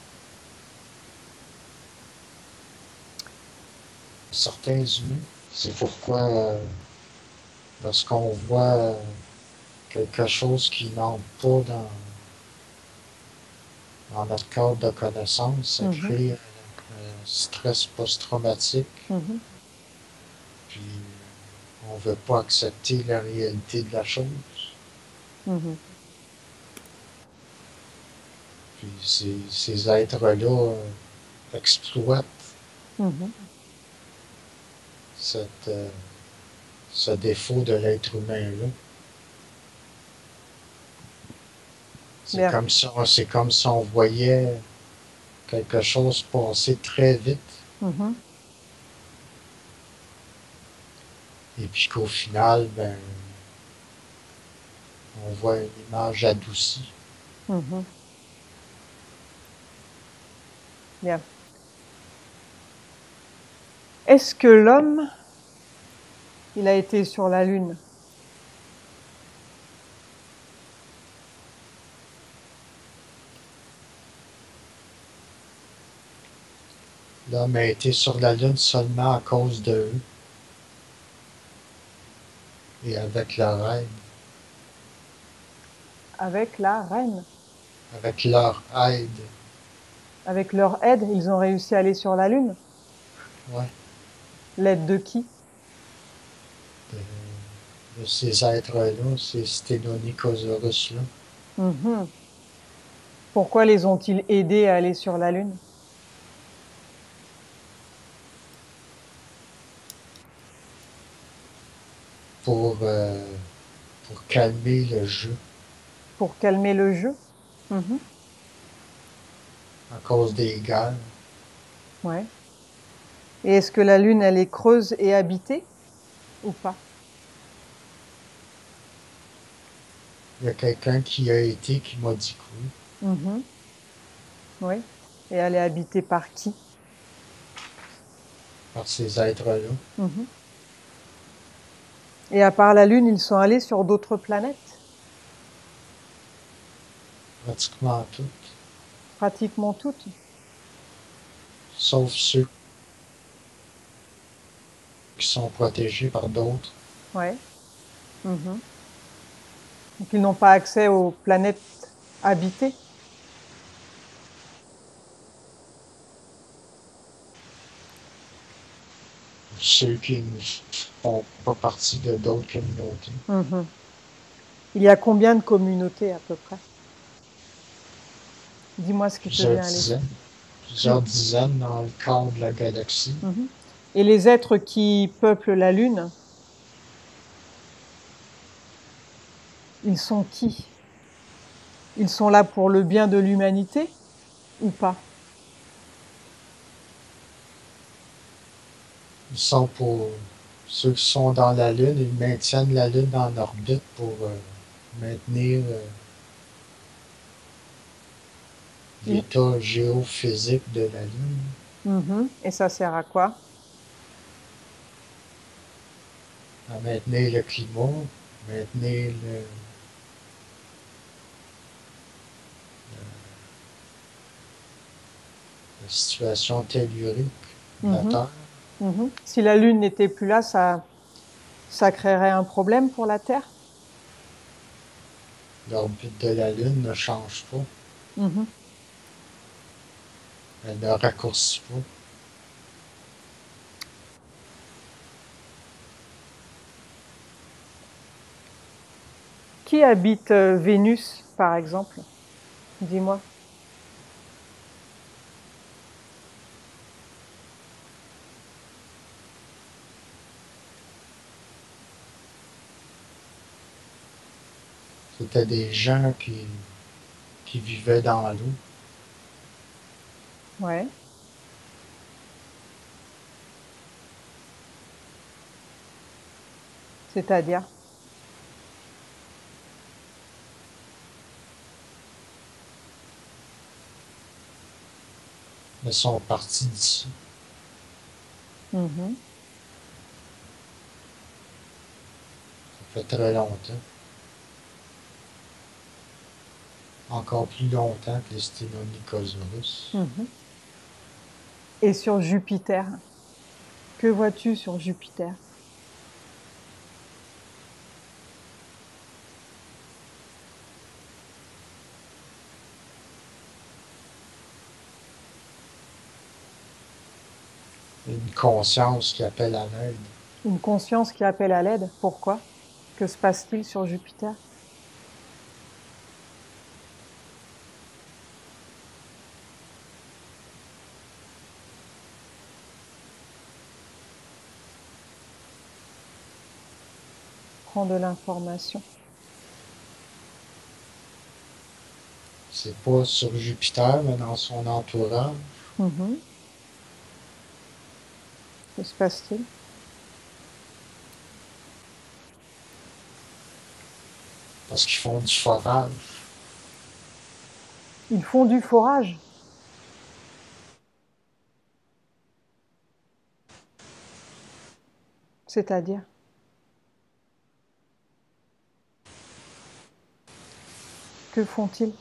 certains humains. C'est pourquoi lorsqu'on voit quelque chose qui n'entre pas dans notre cadre de connaissance, ça Mhm, crée un stress post-traumatique, mhm. puis on ne veut pas accepter la réalité de la chose. Mhm. Puis ces êtres-là exploitent Mhm. cette, ce défaut de l'être humain-là. Bien. C'est comme si on voyait quelque chose passer très vite Mhm. et puis qu'au final, ben, on voit une image adoucie. Mhm. Bien. Est-ce que l'homme, il a été sur la Lune? L'homme a été sur la Lune seulement à cause de eux et avec leur aide. Avec la reine. Avec leur aide, Avec leur aide, ils ont réussi à aller sur la Lune. ouais, L'aide de qui? de ces êtres-là, ces Sténonychosaurus-là, Mhm. Pourquoi les ont-ils aidés à aller sur la Lune? pour, euh, pour calmer le jeu Pour calmer le jeu? Mhm. à cause des guerres. Ouais. Et est-ce que la Lune, elle est creuse et habitée ou pas? Il y a quelqu'un qui a été qui m'a dit que oui, Mhm. Oui. Et elle est habitée par qui? par ces êtres-là, Mhm. Et à part la Lune, ils sont allés sur d'autres planètes? pratiquement toutes, Pratiquement toutes. sauf ceux qui sont protégés par d'autres. Ouais. Mhm. Donc ils n'ont pas accès aux planètes habitées. Ceux qui ne font pas partie de d'autres communautés. Mhm. Il y a combien de communautés à peu près? Dis-moi ce qui te Plusieurs vient à l'esprit. dizaines, plusieurs dizaines dans le cadre de la galaxie. Mhm. Et les êtres qui peuplent la Lune, ils sont qui? Ils sont là pour le bien de l'humanité ou pas? Ils sont pour ceux qui sont dans la Lune, ils maintiennent la Lune en orbite pour maintenir Ils- l'état géophysique de la Lune, Mhm. Et ça sert à quoi? à maintenir le climat, maintenir la situation tellurique de la Mhm. Terre. Mhm. Si la Lune n'était plus là, ça créerait un problème pour la Terre? L'orbite de la Lune ne change pas, Mhm. elle ne raccourcit pas. Qui habite Vénus, par exemple? Dis-moi. C'était des gens qui vivaient dans l'eau. Ouais. C'est-à-dire? Ils sont partis d'ici. Mhm. Ça fait très longtemps. Encore plus longtemps que les Stenonychosaurus. Mhm. Et sur Jupiter? Que vois-tu sur Jupiter? Une conscience qui appelle à l'aide. Une conscience qui appelle à l'aide. Pourquoi? Que se passe-t-il sur Jupiter? Prends de l'information. C'est pas sur Jupiter, mais dans son entourage. Que se passe-t-il? Parce qu'ils font du forage. Ils font du forage. C'est-à-dire? Que font-ils?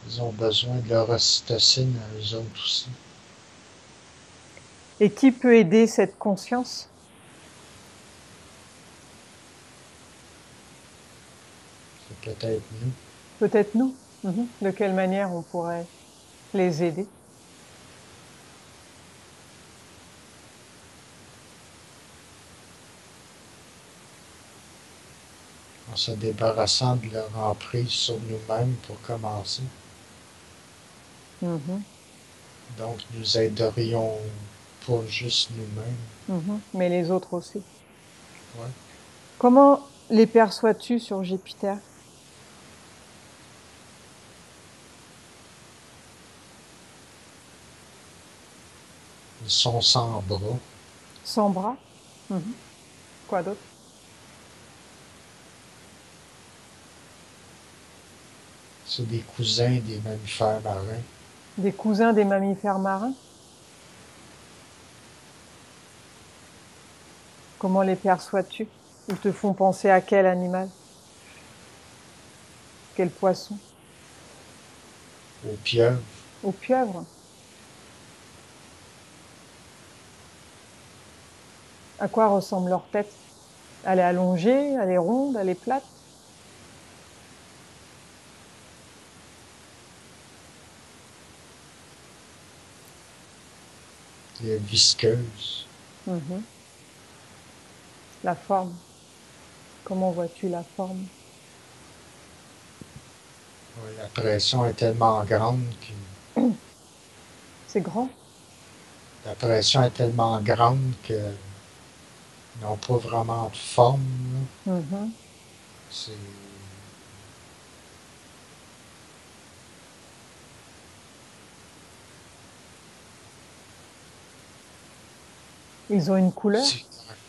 Ils ont besoin de leur ocytocine à eux autres aussi. Et qui peut aider cette conscience? C'est peut-être nous. Peut-être nous. De quelle manière on pourrait les aider? En se débarrassant de leur emprise sur nous-mêmes pour commencer. Donc nous aiderions pas juste nous-mêmes. Mais les autres aussi. Ouais. Comment les perçois-tu sur Jupiter? Ils sont sans bras. Sans bras? Quoi d'autre? C'est des cousins des mammifères marins. Des cousins des mammifères marins? Comment les perçois-tu? Ils te font penser à quel animal? Quel poisson? Aux pieuvres. Aux pieuvres? À quoi ressemble leur tête? Elle est allongée, elle est ronde, elle est plate? Elle est visqueuse. La forme. Comment vois-tu la forme? Ouais, la pression est tellement grande que C'est grand? la pression est tellement grande que ils n'ont pas vraiment de forme. C'est Ils ont une couleur?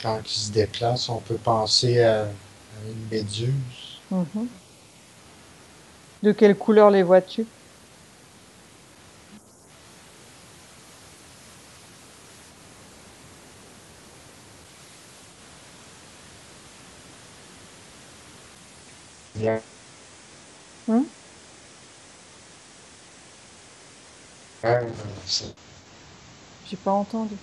quand ils se déplacent, on peut penser à une méduse. De quelle couleur les vois-tu? Bien, Hum? c'est J'ai pas entendu.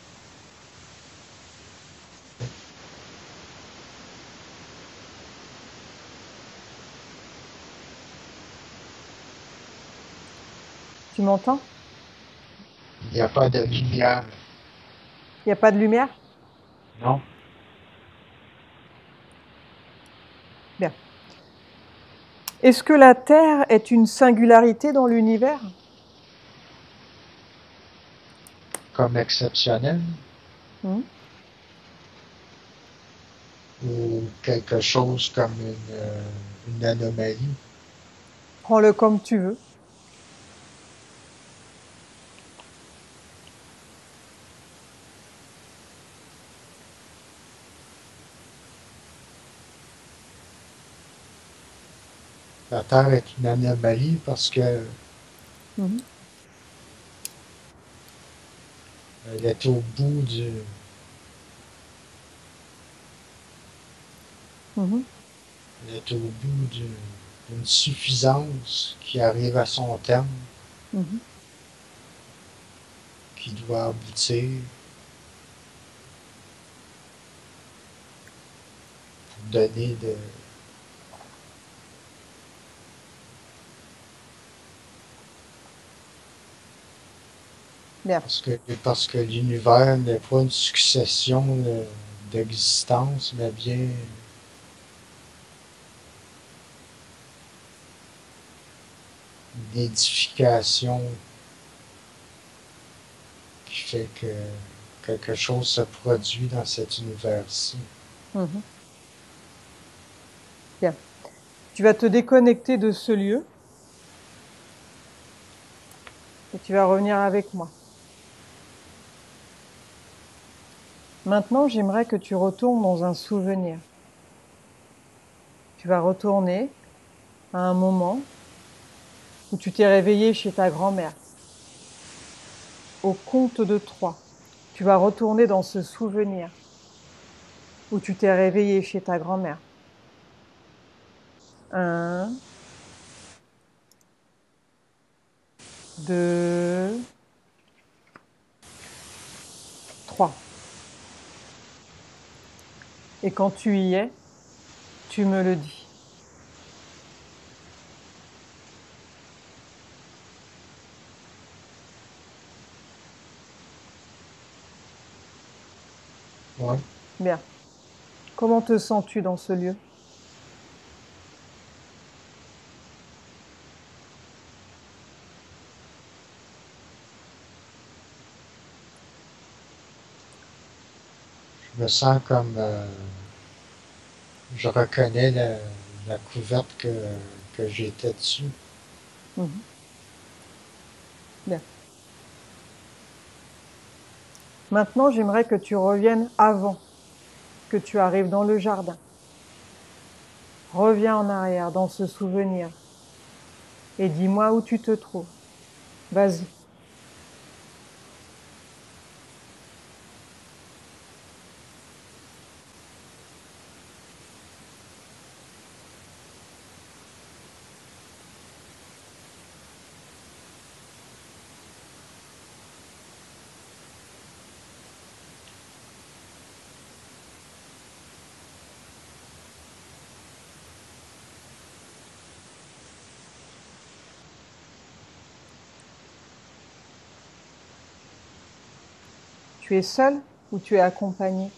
Tu m'entends? il n'y a pas de lumière. Il n'y a pas de lumière? Non? Bien. Est-ce que la Terre est une singularité dans l'univers? Comme exceptionnel Hum? ou quelque chose comme une anomalie. Prends-le comme tu veux. La Terre est une anomalie parce que elle est au bout Mhm. On est au bout d'une suffisance qui arrive à son terme, Mhm. qui doit aboutir pour donner de... Bien. Parce que l'univers n'est pas une succession d'existences, mais bien une édification qui fait que quelque chose se produit dans cet univers-ci. Mhm. Bien. Tu vas te déconnecter de ce lieu et tu vas revenir avec moi. Maintenant, j'aimerais que tu retournes dans un souvenir. Tu vas retourner à un moment où tu t'es réveillé chez ta grand-mère. Au compte de 3, tu vas retourner dans ce souvenir où tu t'es réveillé chez ta grand-mère. 1, 2, 3. Et quand tu y es, tu me le dis. Ouais. Bien. Comment te sens-tu dans ce lieu? Je me sens comme je reconnais la couverte que j'étais dessus. Mhm. Bien. Maintenant, j'aimerais que tu reviennes avant que tu arrives dans le jardin. Reviens en arrière dans ce souvenir et dis-moi où tu te trouves. Vas-y. Tu es seul ou tu es accompagné?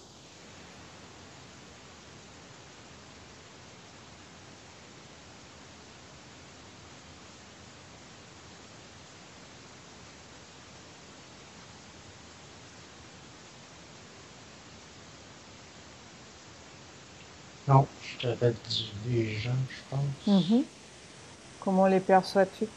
Non, je avec des gens, je pense. Mhm. Comment les perçois-tu?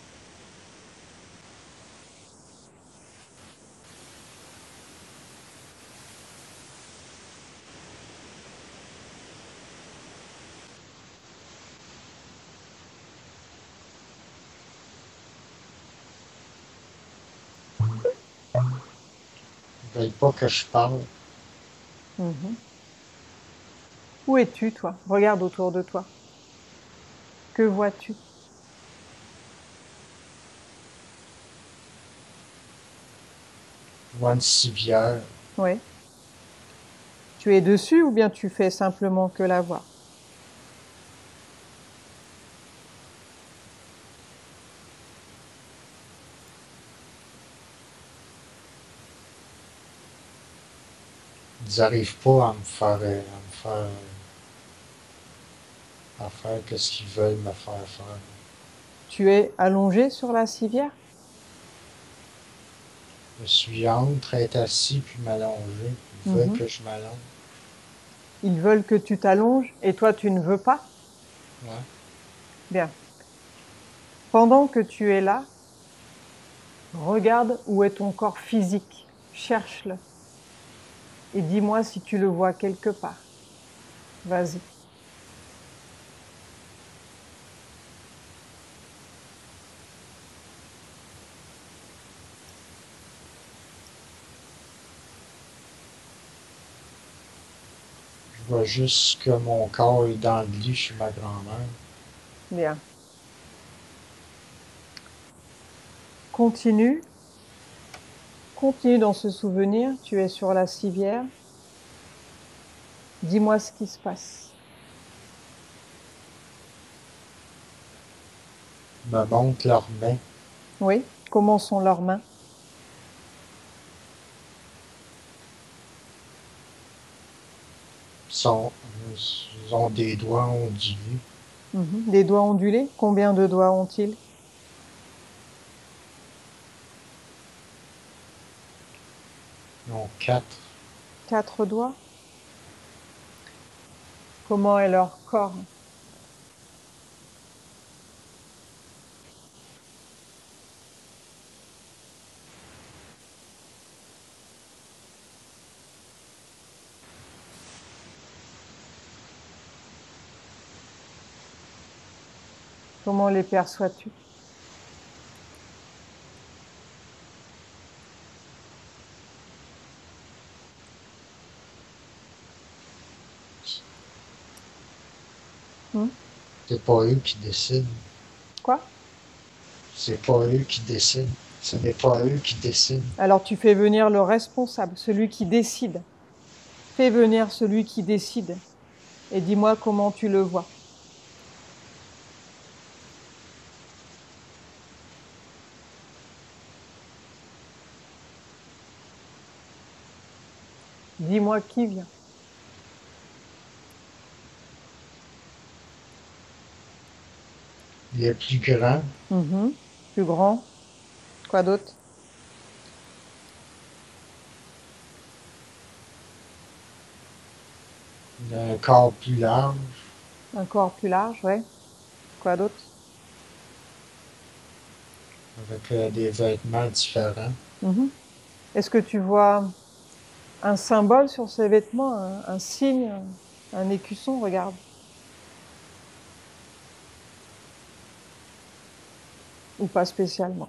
Ils veulent pas que je parle. Mhm. Où es-tu, toi? Regarde autour de toi. Que vois-tu? Je vois une civière. Oui. Tu es dessus ou bien tu fais simplement que la voir? Ils n'arrivent pas à faire ce qu'ils veulent me faire faire. Tu es allongé sur la civière? Je suis entre être assis puis m'allonger. Ils veulent Mhm. que je m'allonge. Ils veulent que tu t'allonges et toi tu ne veux pas? Ouais. Bien. Pendant que tu es là, regarde où est ton corps physique. Cherche-le et dis-moi si tu le vois quelque part. Vas-y. Je vois juste que mon corps est dans le lit chez ma grand-mère. Bien. Continue. Continue dans ce souvenir. Tu es sur la civière. Dis-moi ce qui se passe. Me montre leurs mains. Oui. Comment sont leurs mains? Sont, ils ont des doigts ondulés. Des doigts ondulés. Combien de doigts ont-ils? Ils ont 4. 4 doigts. Comment est leur corps? Comment les perçois-tu? C'est pas eux qui décident. Quoi? C'est pas eux qui décident. Ce n'est pas eux qui décident. Alors tu fais venir le responsable, celui qui décide. Fais venir celui qui décide. Et dis-moi comment tu le vois. Dis-moi qui vient. Il est plus grand. Plus grand. Quoi d'autre? Il a un corps plus large. Un corps plus large, ouais. Quoi d'autre? Avec des vêtements différents. Est-ce que tu vois un symbole sur ses vêtements, un signe, un écusson? Regarde. Ou pas spécialement.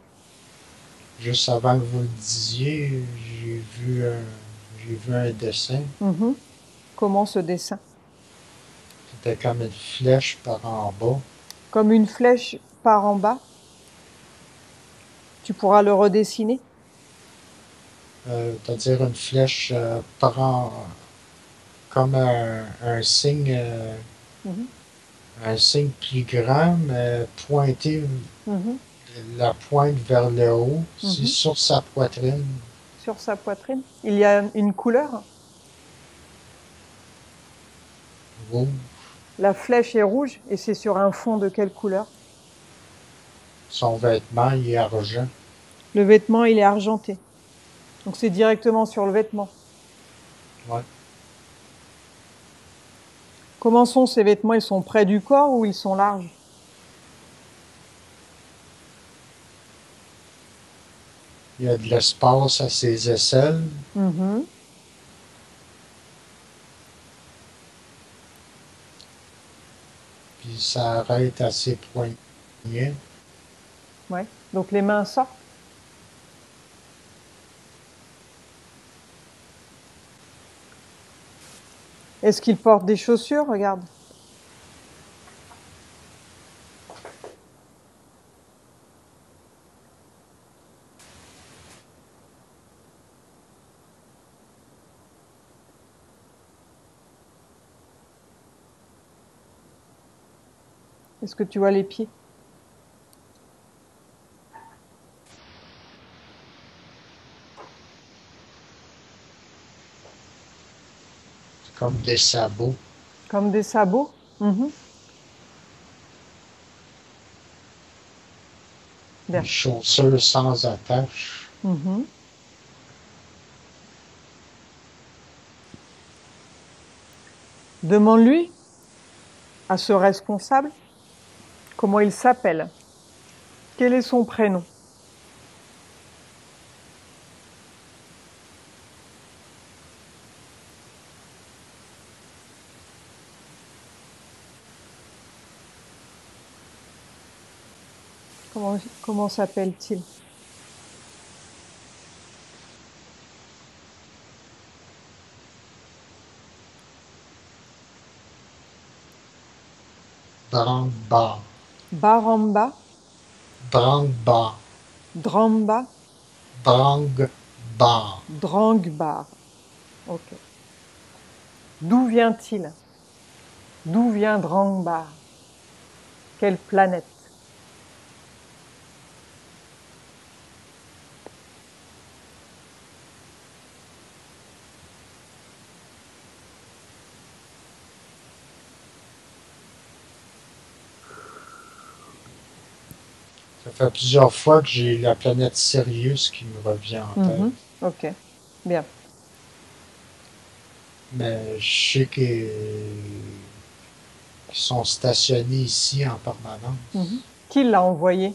Juste avant que vous le disiez, j'ai vu un dessin. Comment ce dessin? C'était comme une flèche par en bas. Comme une flèche par en bas. Tu pourras le redessiner? C'est-à-dire une flèche par en, comme un signe plus grand, mais pointé la pointe vers le haut, c'est sur sa poitrine. Sur sa poitrine. Il y a une couleur? Rouge. La flèche est rouge et c'est sur un fond de quelle couleur? Son vêtement, il est argent. Le vêtement, il est argenté. Donc c'est directement sur le vêtement. Ouais. Comment sont ces vêtements? Ils sont près du corps ou ils sont larges? Il y a de l'espace à ses aisselles. Puis ça arrête à ses poignets. Ouais. Donc les mains sortent. Est-ce qu'il porte des chaussures? Regarde. Est-ce que tu vois les pieds? Comme des sabots. Comme des sabots? Bien. Des chaussures sans attache. Demande-lui à ce responsable comment il s'appelle. Quel est son prénom? Comment s'appelle-t-il? Drangba. Baramba, Drangba. Dramba, Drangba. Drangbar. Ok. D'où vient-il? D'où vient Drangbar? Quelle planète? Ça fait plusieurs fois que j'ai la planète Sirius qui me revient en tête. Ok, bien. Mais je sais qu'ils sont stationnés ici en permanence. Qui l'a envoyé?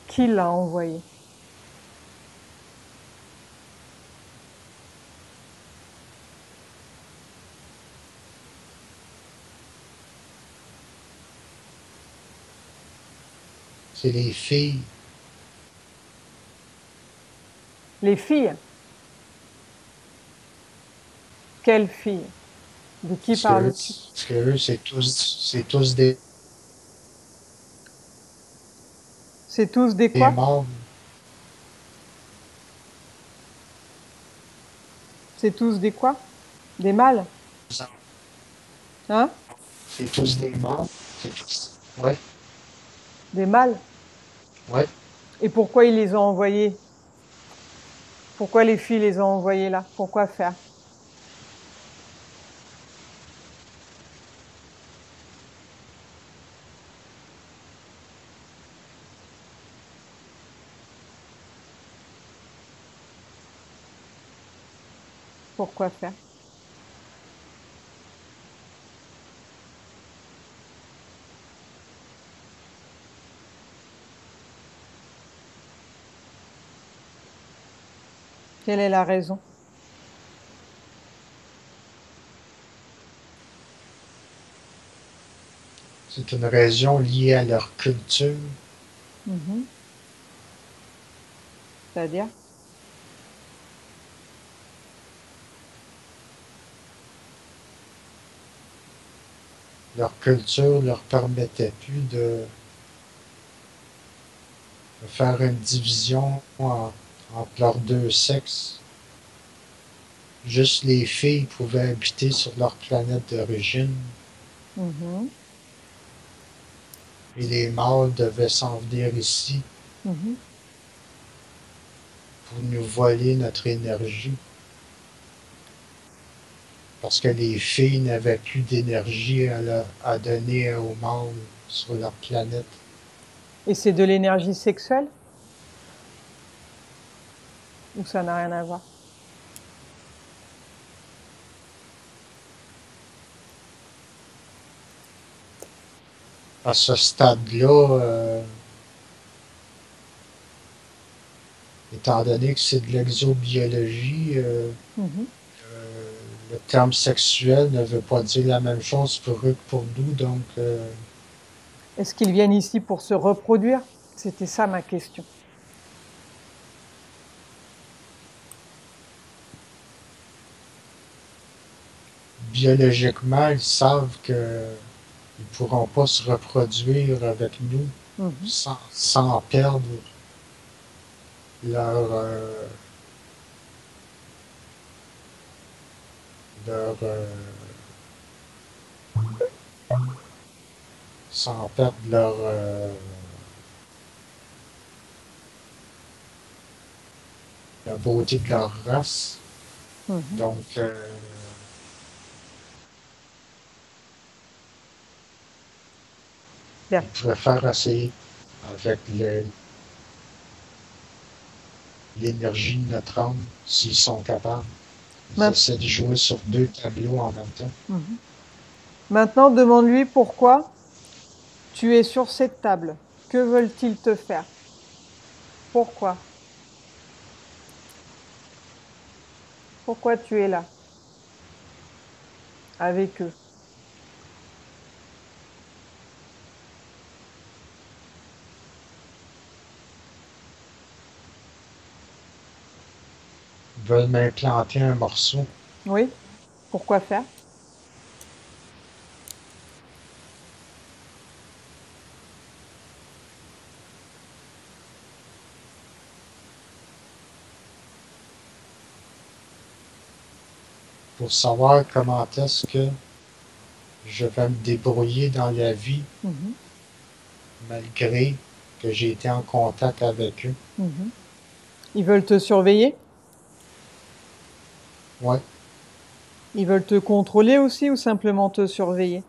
Qui l'a envoyé? C'est les filles. Les filles. Quelles filles? De qui parles-tu? Parce que eux, c'est tous des C'est tous des des quoi? mâles. C'est tous des quoi? Des mâles? Hein? C'est tous des mâles. C'est tous. Ouais, Des mâles? ouais. Et pourquoi ils les ont envoyés? Pourquoi les filles les ont envoyés là? Pourquoi faire? Pourquoi faire? Quelle est la raison? C'est une région liée à leur culture. Mhm. C'est-à-dire? Leur culture leur permettait plus de faire une division entre leurs deux sexes. Juste les filles pouvaient habiter sur leur planète d'origine Mhm. et les mâles devaient s'en venir ici Mhm. pour nous voler notre énergie. Parce que les filles n'avaient plus d'énergie à donner aux mâles sur leur planète. Et c'est de l'énergie sexuelle? Ou ça n'a rien à voir? À ce stade-là, étant donné que c'est de l'exobiologie, Mhm. le terme sexuel ne veut pas dire la même chose pour eux que pour nous, donc Est-ce qu'ils viennent ici pour se reproduire? C'était ça ma question. biologiquement, ils savent qu'ils ne pourront pas se reproduire avec nous Mhm. sans perdre leur, leur sans perdre la beauté de leur race. Mhm. Donc, Bien. ils préfèrent essayer avec l'énergie de notre âme, s'ils sont capables. Ils Ma- essaient de jouer sur deux tableaux en même temps. Mhm. Maintenant, demande-lui pourquoi tu es sur cette table. Que veulent-ils te faire? Pourquoi? Pourquoi tu es là avec eux? Ils veulent m'implanter un morceau. Oui? Pourquoi faire? pour savoir comment est-ce que je vais me débrouiller dans la vie Mhm, malgré que j'ai été en contact avec eux. mhm. Ils veulent te surveiller? Ouais, Ils veulent te contrôler aussi ou simplement te surveiller?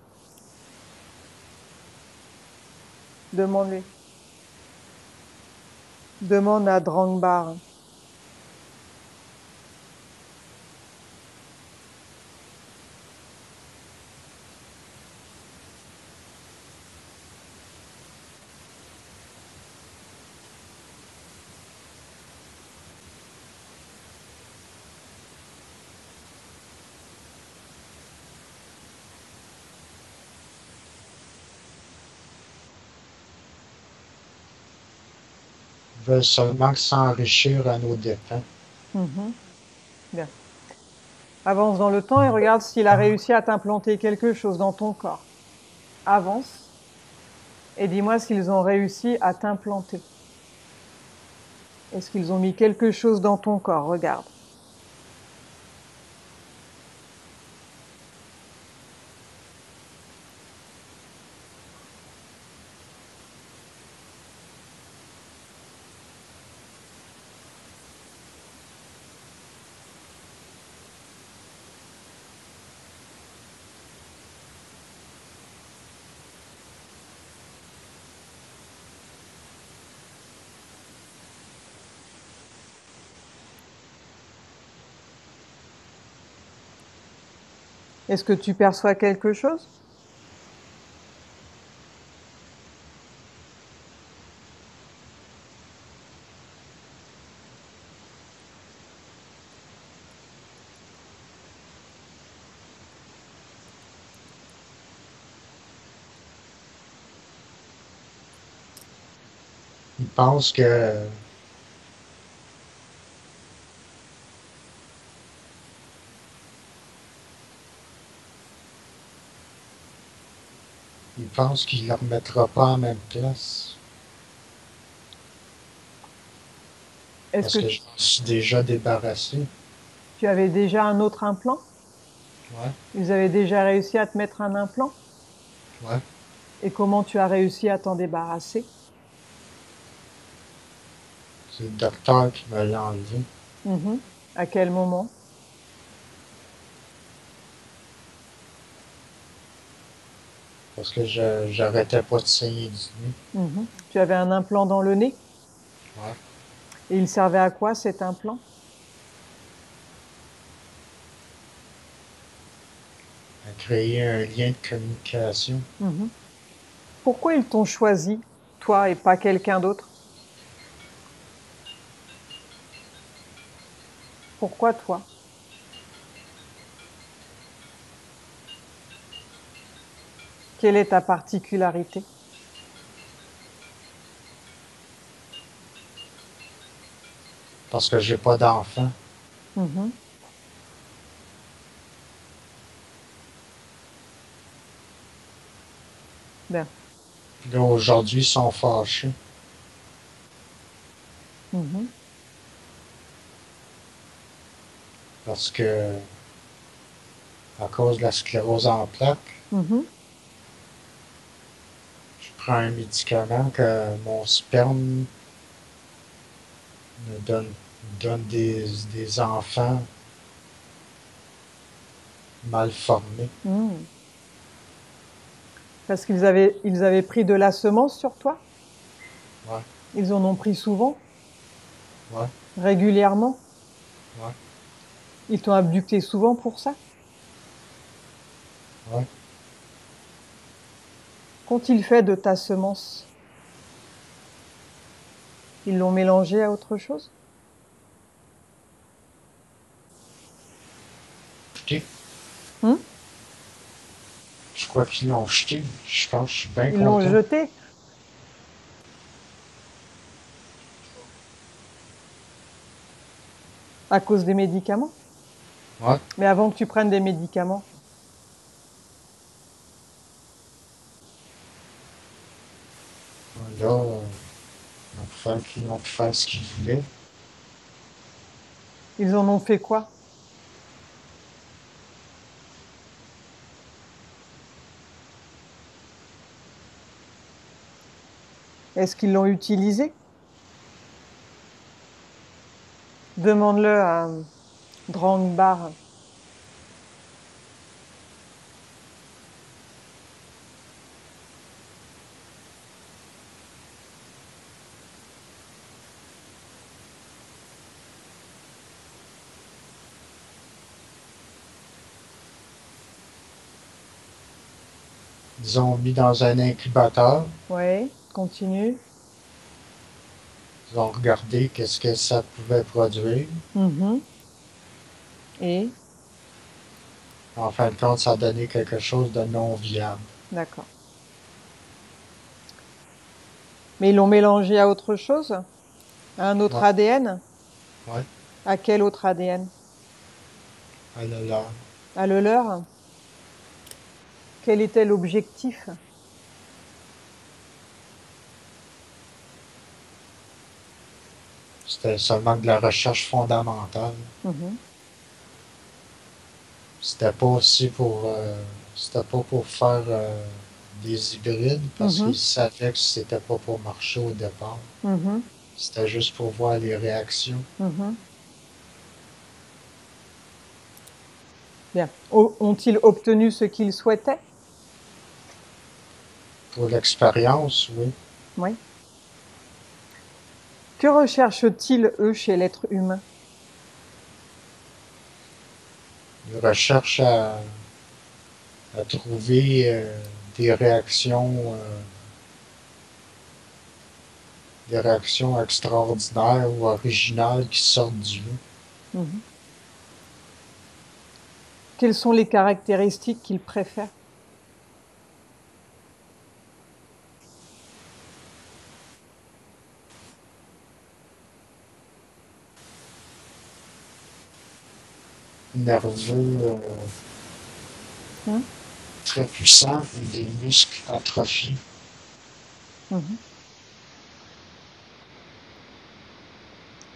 Demande-lui. Demande à Drangbar. ils veulent seulement s'enrichir à nos dépens. Mhm. Bien. Avance dans le temps et regarde s'il a réussi à t'implanter quelque chose dans ton corps. Avance et dis-moi s'ils ont réussi à t'implanter. Est-ce qu'ils ont mis quelque chose dans ton corps? Regarde. Est-ce que tu perçois quelque chose? Ils pensent que ils pensent qu'il ne le remettra pas en même place Est-ce parce que que je m'en suis déjà débarrassé. tu avais déjà un autre implant? Ouais, Ils avaient déjà réussi à te mettre un implant? ouais. Et comment tu as réussi à t'en débarrasser? C'est le docteur qui me l'a enlevé Mhm. À quel moment? parce que je j'arrêtais pas de saigner du nez. Mhm. Tu avais un implant dans le nez? Ouais. Et il servait à quoi cet implant? À créer un lien de communication Mhm. Pourquoi ils t'ont choisi, toi et pas quelqu'un d'autre? Pourquoi toi? Quelle est ta particularité? parce que j'ai pas d'enfant. Mhm. Bien. Là, aujourd'hui, ils sont fâchés Mhm. parce que, à cause de la sclérose en plaques, Mhm. je prends un médicament que mon sperme me donne des enfants mal formés. Mhm. Parce ils avaient pris de la semence sur toi? Ouais, Ils en ont pris souvent? ouais, Régulièrement? ouais, Ils t'ont abducté souvent pour ça? ouais. Qu'ont-ils fait de ta semence? Ils l'ont mélangée à autre chose? Jeté. Hmm? Je crois qu'ils l'ont jeté. Je pense que je suis bien Ils l'ont content. jetée à cause des médicaments? Ouais. Mais avant que tu prennes des médicaments, Là, ils ont pu faire ce qu'ils voulaient. ils en ont fait quoi? Est-ce qu'ils l'ont utilisé? Demande-le à Drangbar. Ils ont mis dans un incubateur. Oui, continue. Ils ont regardé qu'est-ce que ça pouvait produire. Mhm. Et? En fin de compte, ça a donné quelque chose de non viable. D'accord. Mais ils l'ont mélangé à autre chose? À un autre Ouais, ADN? ouais, À quel autre ADN? elle a l'air. À le leur? Quel était l'objectif? C'était seulement de la recherche fondamentale. Mhm. C'était pas aussi c'était pas pour faire des hybrides parce qu'ils Mhm. savaient que c'était pas pour marcher au départ. Mhm. C'était juste pour voir les réactions. Mhm. Bien. Ont-ils obtenu ce qu'ils souhaitaient? Pour l'expérience, oui. Oui. Que recherchent-ils, eux, chez l'être humain? Ils recherchent à trouver des réactions extraordinaires ou originales qui sortent du lot. Mhm. Quelles sont les caractéristiques qu'ils préfèrent? Nerveux, Hmm. très puissants et des muscles atrophiés. Mhm.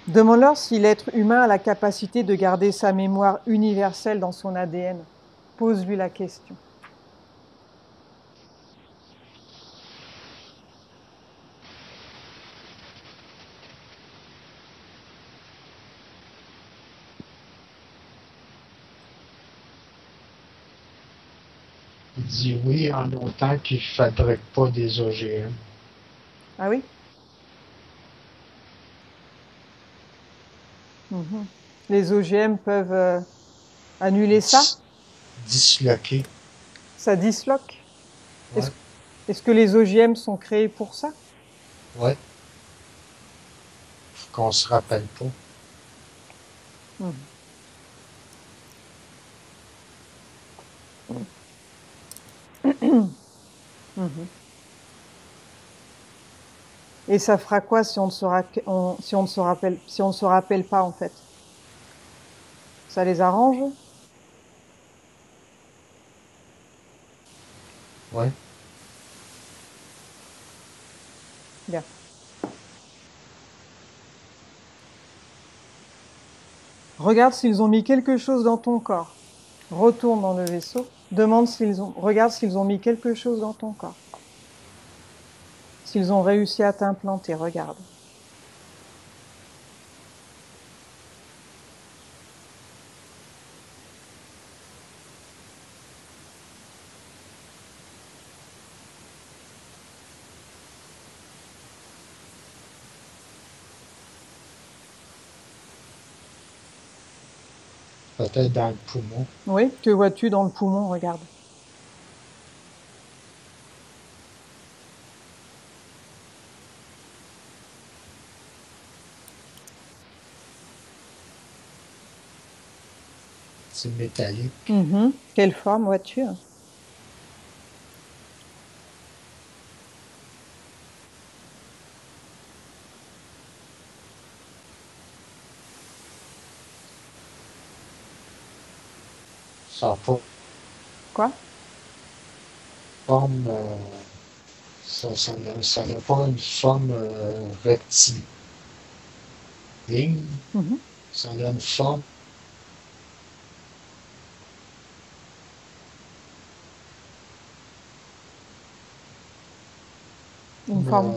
Demande-leur si l'être humain a la capacité de garder sa mémoire universelle dans son ADN. Pose-lui la question. Il dit oui en autant qu'ils ne fabriquent pas des OGM. Ah oui? Mhm. Les OGM peuvent annuler ça? Disloqués. Ça disloque? Ouais, Est-ce, est-ce que les OGM sont créés pour ça? ouais. Faut qu'on se rappelle pas. Mhm. Mhm. Et ça fera quoi si on ne si on ne se rappelle, si on ne se rappelle pas, en fait? Ça les arrange? Ouais. Bien. Regarde s'ils ont mis quelque chose dans ton corps. Retourne dans le vaisseau. Regarde s'ils ont mis quelque chose dans ton corps. S'ils ont réussi à t'implanter, regarde. Peut-être dans le poumon. Oui, que vois-tu dans le poumon? Regarde. C'est métallique. Mhm. Quelle forme vois-tu? Ça n'a pas Quoi? forme. Ça n'a pas une forme rectiligne. Mhm. Ça a une forme Une forme.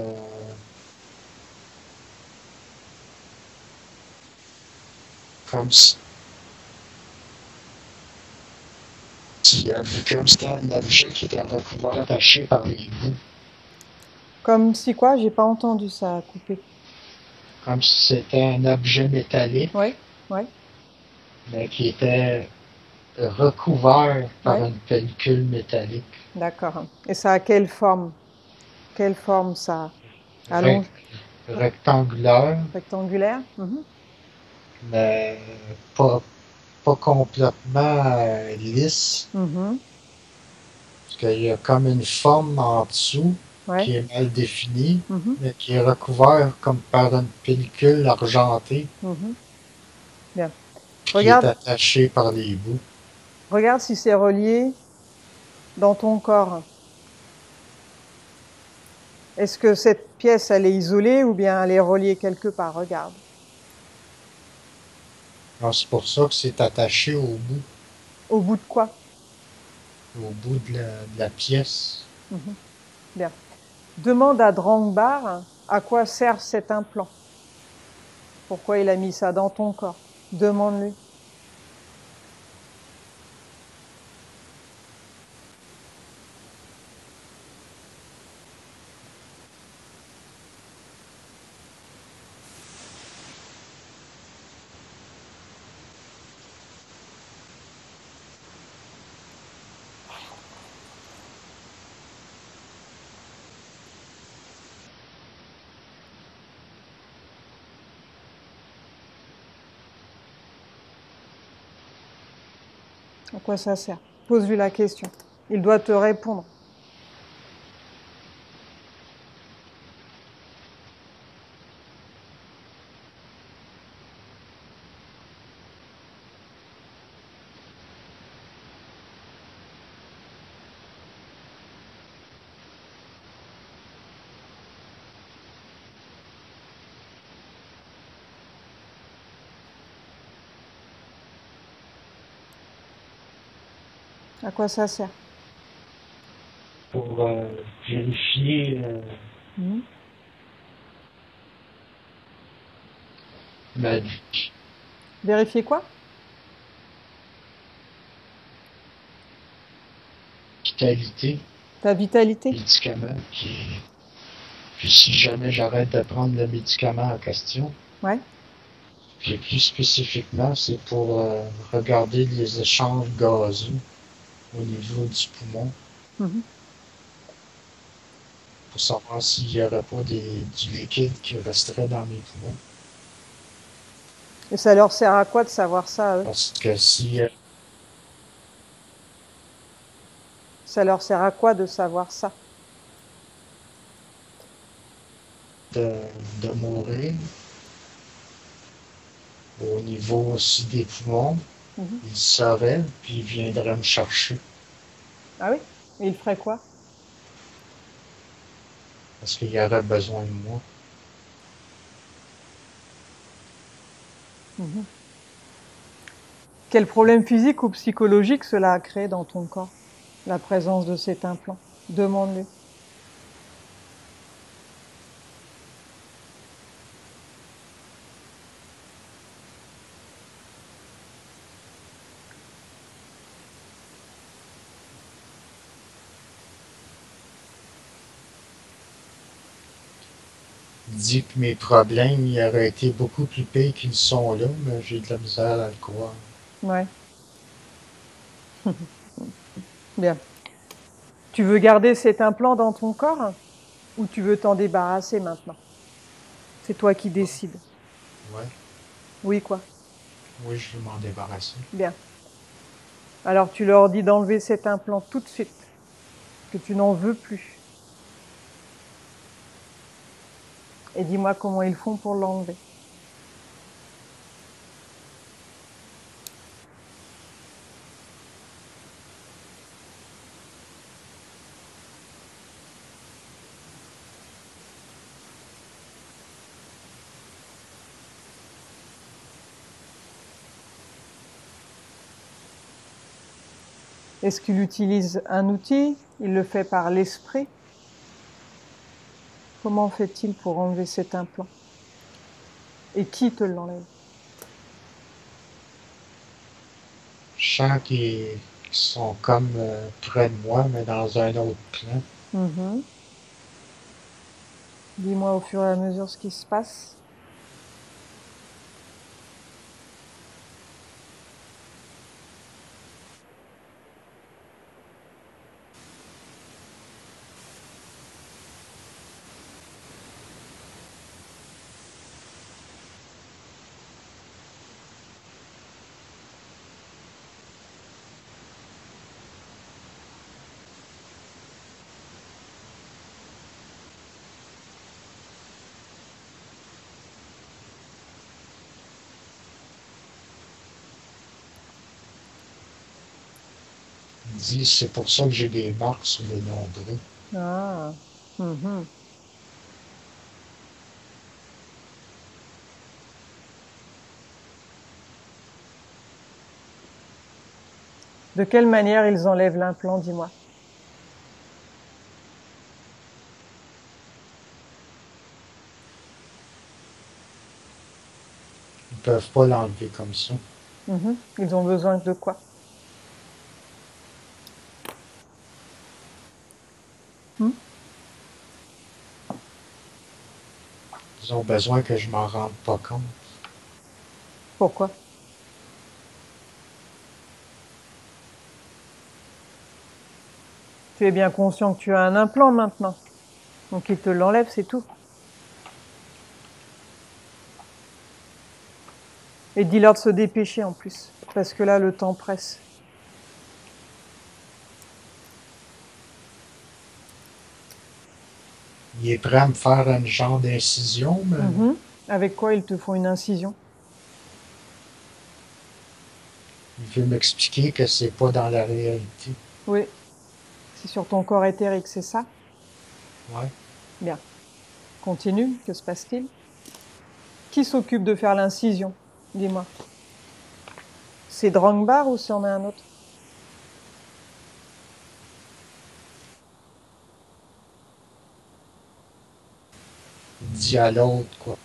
comme comme c'était un objet qui était recouvert, attaché par les bouts, Comme si quoi? J'ai pas entendu ça a coupé. comme si c'était un objet métallique, Ouais, ouais, mais qui était recouvert par ouais. une pellicule métallique. D'accord. Et ça a quelle forme? Quelle forme ça a? Rec- Allonge, rectangulaire, rectangulaire? Mhm, mais pas, pas complètement lisse, mhm, parce qu'il y a comme une forme en dessous ouais, qui est mal définie, mhm, mais qui est recouvert comme par une pellicule argentée mhm. Bien. qui est Regarde, attachée par les bouts. regarde si c'est relié dans ton corps. Est-ce que cette pièce, elle est isolée ou bien elle est reliée quelque part? Regarde. Alors, c'est pour ça que c'est attaché Au bout de quoi? au bout de la pièce. Mhm. Bien. Demande à Drangbar à quoi sert cet implant. Pourquoi il a mis ça dans ton corps? Demande-lui. À quoi ça sert? Pose-lui la question. Il doit te répondre. À quoi ça sert? Pour vérifier Mhm. ma Vérifier quoi? vitalité Ta vitalité? du médicament. Puis si jamais j'arrête de prendre le médicament en question, Ouais. puis plus spécifiquement, c'est pour regarder les échanges gazeux au niveau du poumon, Mhm. pour savoir s'il n'y aurait pas du liquide qui resterait dans mes poumons. Et ça leur sert à quoi de savoir ça, eux? Parce que si Ça leur sert à quoi de savoir ça? de, de mourir au niveau aussi des poumons, Mhm. il saurait, puis il viendrait me chercher. Ah oui? Et il ferait quoi? Parce qu'il y aurait besoin de moi. Mhm. Quel problème physique ou psychologique cela a créé dans ton corps, la présence de cet implant? Demande-lui. Il dit que mes problèmes y auraient été beaucoup plus pires qu'ils sont là, mais j'ai de la misère à le croire. Ouais. Bien. Tu veux garder cet implant dans ton corps ou tu veux t'en débarrasser maintenant? C'est toi qui décides. Ouais, Oui, quoi? oui, je veux m'en débarrasser. Bien. Alors tu leur dis d'enlever cet implant tout de suite, que tu n'en veux plus. Et dis-moi comment ils font pour l'enlever. Est-ce qu'il utilise un outil? Il le fait par l'esprit? Comment fait-il pour enlever cet implant? Et qui te l'enlève? sens qu'ils sont comme près de moi, mais dans un autre plan. Mhm. Dis-moi au fur et à mesure ce qui se passe. Il dit, c'est pour ça que j'ai des marques sur le nombril. Ah. Mhm. De quelle manière ils enlèvent l'implant, dis-moi. Ils peuvent pas l'enlever comme ça. Mhm. Ils ont besoin de quoi? Hmm. Ils ont besoin que je m'en rende pas compte. Pourquoi? Tu es bien conscient que tu as un implant maintenant. Donc ils te l'enlèvent, c'est tout. Et dis-leur de se dépêcher en plus. Parce que là, le temps presse. Il est prêt à me faire un genre d'incision, mais Mhm. Avec quoi ils te font une incision? il veut m'expliquer que c'est pas dans la réalité. Oui, c'est sur ton corps éthérique, c'est ça? Ouais. Bien. Continue, que se passe-t-il? Qui s'occupe de faire l'incision? Dis-moi. C'est Drangbar ou c'en est un autre? Il dit à l'autre, quoi.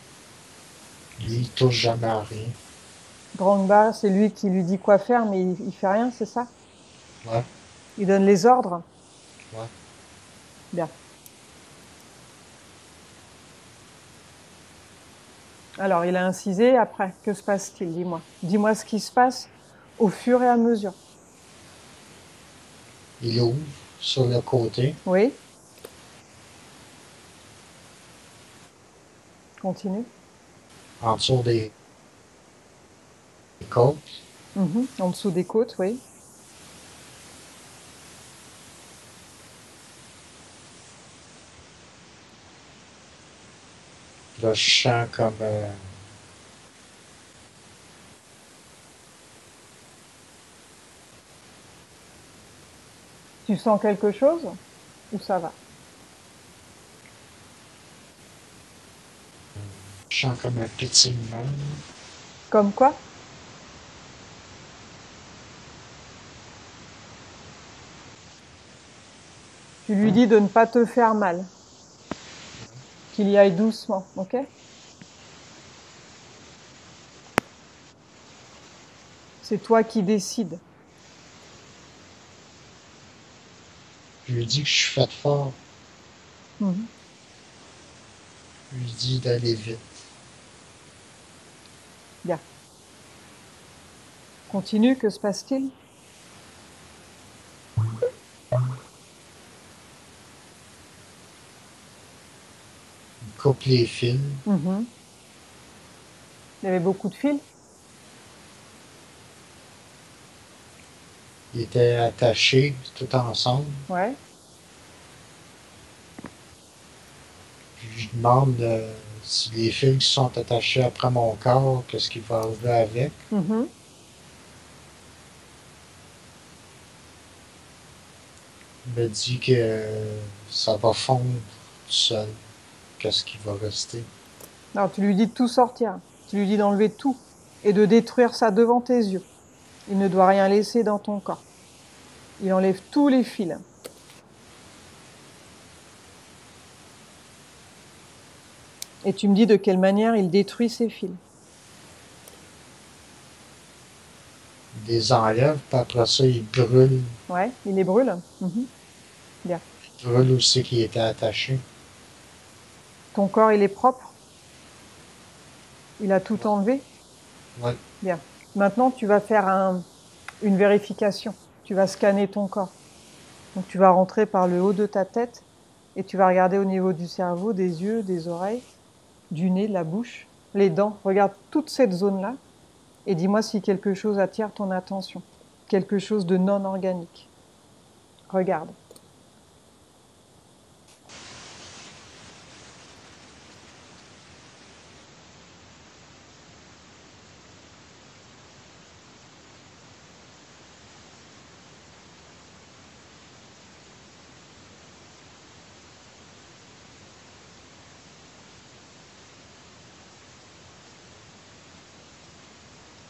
Lui, il touche jamais à rien. Drangbar, c'est lui qui lui dit quoi faire, mais il fait rien, c'est ça? Ouais, Il donne les ordres? ouais. Bien. Alors, il a incisé, après, que se passe-t-il? Dis-moi. Dis-moi ce qui se passe au fur et à mesure. Il ouvre sur le côté, Oui, continue. en dessous des côtes. Mhm. En dessous des côtes, oui. Là, je sens comme Tu sens quelque chose ou ça va? je sens comme un pétillement. Comme quoi? Tu lui dis de ne pas te faire mal, qu'il y aille doucement, ok? C'est toi qui décides. Je lui dis que je suis fait fort. Mhm. Je lui dis d'aller vite. Bien. Continue, que se passe-t-il? Il coupe les fils. Mhm. Il y avait beaucoup de fils? Ils étaient attachés tout ensemble. Ouais. Je lui demande si les fils qui sont attachés après mon corps, qu'est-ce qui va arriver avec. Mhm. Il me dit que ça va fondre tout seul. Qu'est-ce qui va rester? Alors tu lui dis de tout sortir. Tu lui dis d'enlever tout et de détruire ça devant tes yeux. Il ne doit rien laisser dans ton corps. Il enlève tous les fils. Et tu me dis de quelle manière il détruit ces fils. Il les enlève, puis après ça, il brûle. Ouais, il les brûle. Mhm. Bien. Il brûle aussi qui était attaché. Ton corps, il est propre. Il a tout enlevé. Ouais. Bien. Maintenant, tu vas faire une vérification. Tu vas scanner ton corps. Donc, tu vas rentrer par le haut de ta tête et tu vas regarder au niveau du cerveau, des yeux, des oreilles, du nez, de la bouche, les dents. Regarde toute cette zone-là et dis-moi si quelque chose attire ton attention. Quelque chose de non organique. Regarde.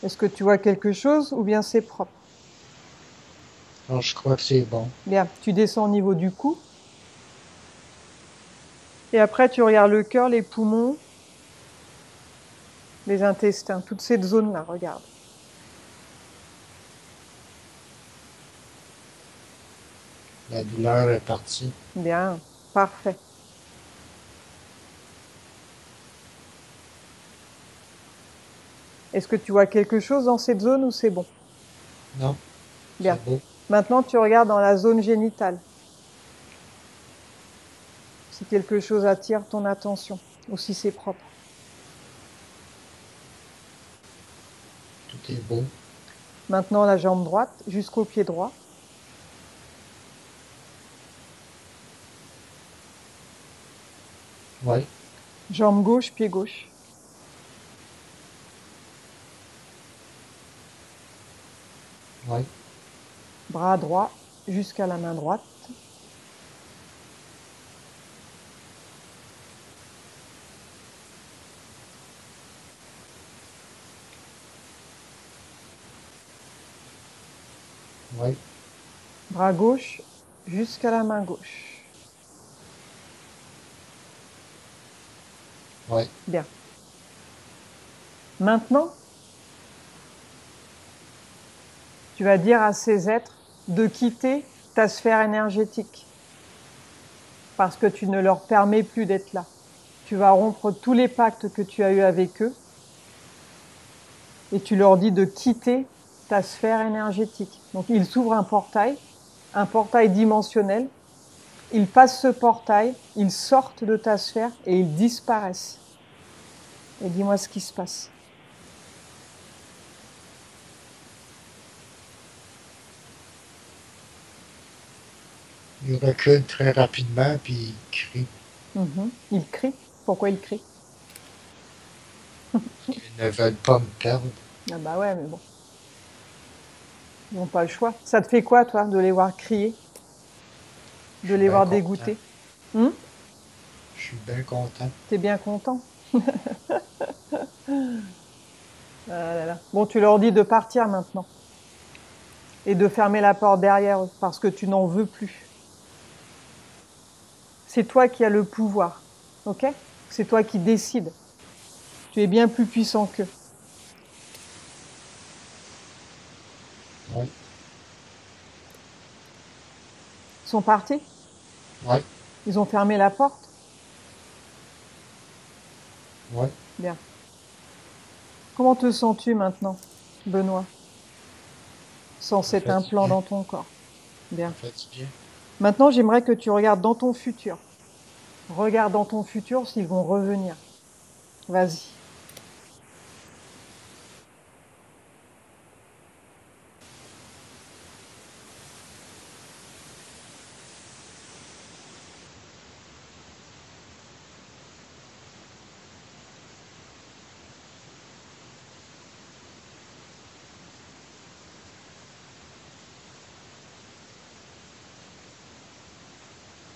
Est-ce que tu vois quelque chose ou bien c'est propre? Alors, je crois que c'est bon. Bien, tu descends au niveau du cou. Et après, tu regardes le cœur, les poumons, les intestins, toute cette zone-là, regarde. La douleur est partie. Bien, parfait. Est-ce que tu vois quelque chose dans cette zone ou c'est bon? Non, Bien. c'est beau. Maintenant, tu regardes dans la zone génitale. Si quelque chose attire ton attention ou si c'est propre. Tout est beau. Maintenant, la jambe droite jusqu'au pied droit. Ouais, Jambe gauche, pied gauche. ouais, Bras droit jusqu'à la main droite. ouais, Bras gauche jusqu'à la main gauche. ouais. Bien. Maintenant, tu vas dire à ces êtres de quitter ta sphère énergétique parce que tu ne leur permets plus d'être là. Tu vas rompre tous les pactes que tu as eus avec eux et tu leur dis de quitter ta sphère énergétique. Donc ils s'ouvrent un portail dimensionnel, ils passent ce portail, ils sortent de ta sphère et ils disparaissent. Et dis-moi ce qui se passe. Il recule très rapidement, puis il crie. Ils crient. Pourquoi ils crient? Ils ne veulent pas me perdre. Ah bah ouais, mais bon, ils n'ont pas le choix. Ça te fait quoi, toi, de les voir crier, Je de suis les bien voir content. dégoûtés? Hum? Je suis bien content. T'es bien content? Ah là là. Bon, tu leur dis de partir maintenant et de fermer la porte derrière eux parce que tu n'en veux plus. C'est toi qui as le pouvoir, ok? C'est toi qui décides. Tu es bien plus puissant qu'eux. Ouais, Ils sont partis? ouais, Ils ont fermé la porte? ouais. Bien. Comment te sens-tu maintenant, Benoît, sans Ça cet fait du implant bien. dans ton corps? Ça Bien. fait du bien. Maintenant, j'aimerais que tu regardes dans ton futur. Regarde dans ton futur s'ils vont revenir. Vas-y.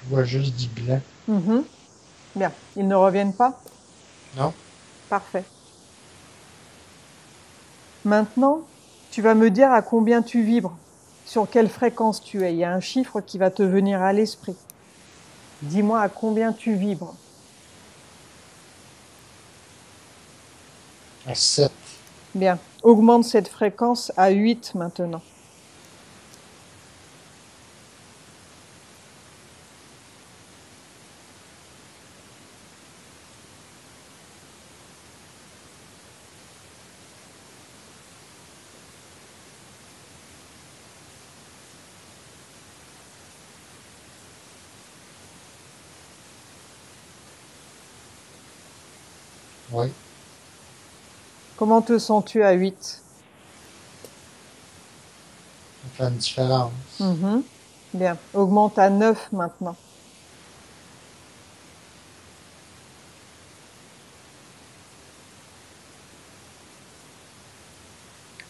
Je vois juste du blanc. Mhm. Bien. Ils ne reviennent pas? Non? Parfait. Maintenant, tu vas me dire à combien tu vibres, sur quelle fréquence tu es. Il y a un chiffre qui va te venir à l'esprit. Dis-moi à combien tu vibres. À 7. Bien. Augmente cette fréquence à 8 maintenant. Oui, Comment te sens-tu à 8? ça fait une différence. Mhm. Bien. Augmente à 9 maintenant.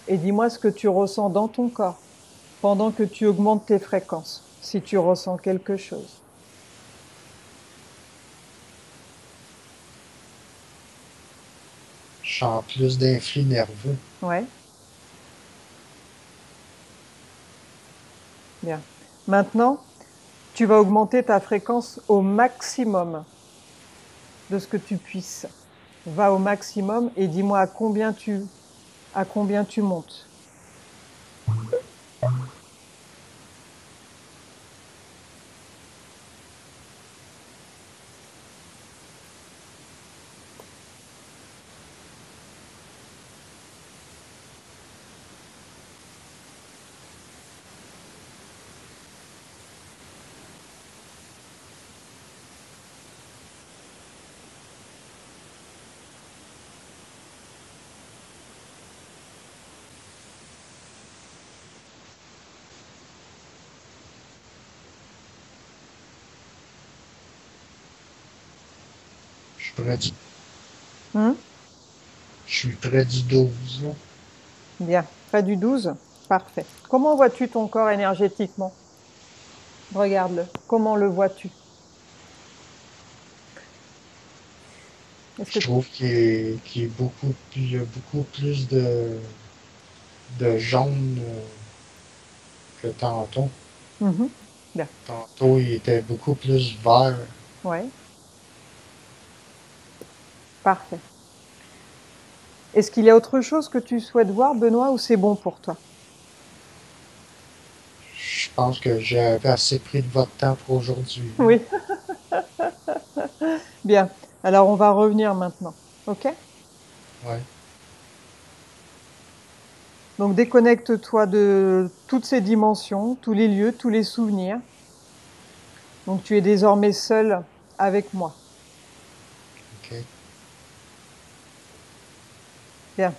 Et dis-moi ce que tu ressens dans ton corps pendant que tu augmentes tes fréquences, si tu ressens quelque chose. Je sens plus d'influx nerveux. Ouais, bien. Maintenant, tu vas augmenter ta fréquence au maximum de ce que tu puisses. Va au maximum et dis-moi à combien tu montes. Je suis près du, Hmm. je suis près du 12, là. Bien. Près du 12. Parfait. Comment vois-tu ton corps énergétiquement? Regarde-le. Comment le vois-tu? Est-ce Je que... trouve qu'il est beaucoup plus, il y a beaucoup plus de jaune que tantôt. Mhm. Bien. Tantôt, il était beaucoup plus vert. Ouais. Parfait. Est-ce qu'il y a autre chose que tu souhaites voir, Benoît, ou c'est bon pour toi? Je pense que j'ai assez pris de votre temps pour aujourd'hui. Oui. Bien. Alors, on va revenir maintenant. OK? Ouais. Donc, déconnecte-toi de toutes ces dimensions, tous les lieux, tous les souvenirs. Donc, tu es désormais seul avec moi. OK. Bien.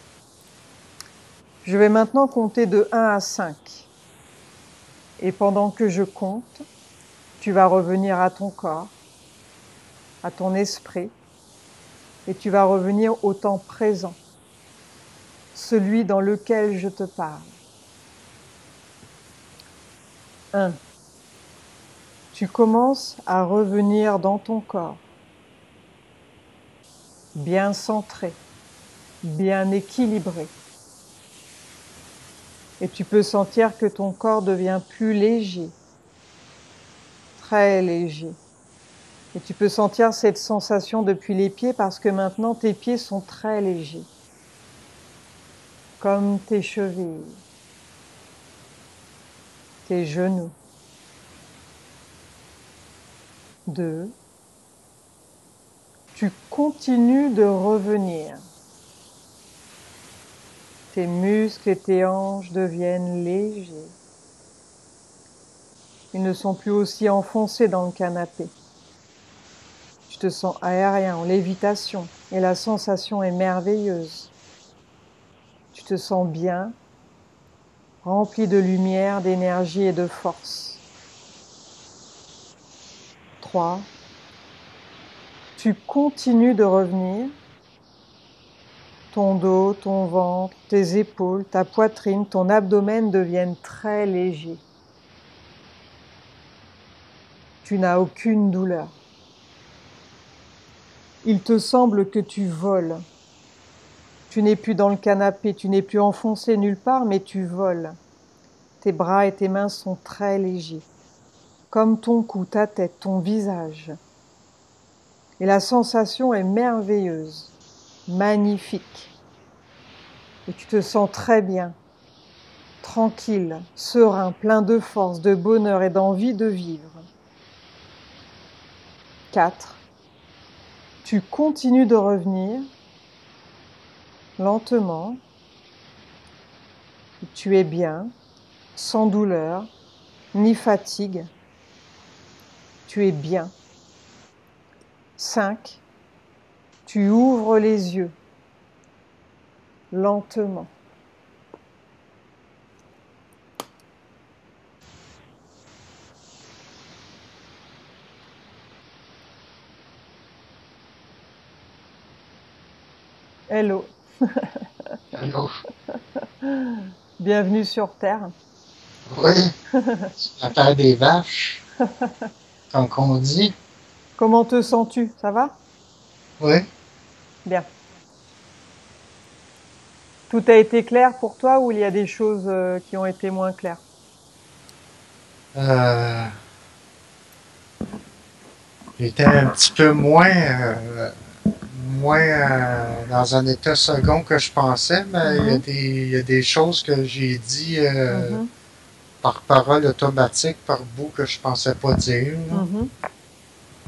Je vais maintenant compter de 1 à 5. Et pendant que je compte, tu vas revenir à ton corps, à ton esprit, et tu vas revenir au temps présent, celui dans lequel je te parle. 1. Tu commences à revenir dans ton corps, bien centré, bien équilibré. Et tu peux sentir que ton corps devient plus léger, très léger. Et tu peux sentir cette sensation depuis les pieds parce que maintenant tes pieds sont très légers, comme tes chevilles, tes genoux. 2. Tu continues de revenir. Tes muscles et tes hanches deviennent légers. Ils ne sont plus aussi enfoncés dans le canapé. Tu te sens aérien, en lévitation, et la sensation est merveilleuse. Tu te sens bien, rempli de lumière, d'énergie et de force. 3. Tu continues de revenir. Ton dos, ton ventre, tes épaules, ta poitrine, ton abdomen deviennent très légers. Tu n'as aucune douleur. Il te semble que tu voles. Tu n'es plus dans le canapé, tu n'es plus enfoncé nulle part, mais tu voles. Tes bras et tes mains sont très légers, comme ton cou, ta tête, ton visage. Et la sensation est merveilleuse, magnifique. Et tu te sens très bien, tranquille, serein, plein de force, de bonheur et d'envie de vivre. 4. Tu continues de revenir lentement. Tu es bien, sans douleur, ni fatigue. Tu es bien. 5. Tu ouvres les yeux, lentement. Hello, Allô? bienvenue sur Terre. Oui, la terre des vaches, comme on dit. Comment te sens-tu? Ça va? Oui. Bien. Tout a été clair pour toi ou il y a des choses qui ont été moins claires? Euh, J'étais un petit peu moins dans un état second que je pensais, mais Mhm, il y a des choses que j'ai dit mhm, par parole automatique, par bout que je pensais pas dire. Là. mhm.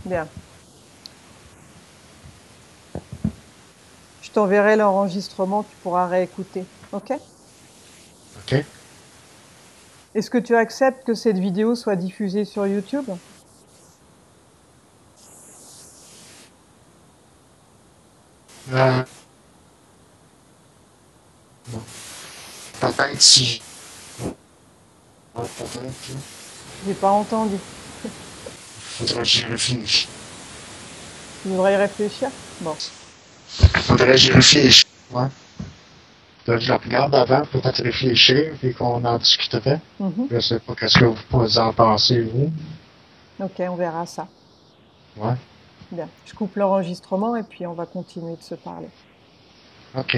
Bien. Je t'enverrai l'enregistrement, tu pourras réécouter. Ok? OK? Est-ce que tu acceptes que cette vidéo soit diffusée sur YouTube? Euh, bon, peut-être si. Peut-être, là. J'ai pas entendu. Faudrait que j'y réfléchisse. Tu devrais y réfléchir. Bon. Faudrait que j'y réfléchisse. Ouais. Que je le regarde avant, peut-être réfléchir, et qu'on en discuterait. Mhm. Je sais pas qu'est-ce que vous en pensez, vous. Ok, on verra ça. Ouais. Bien. Je coupe l'enregistrement et puis on va continuer de se parler. OK.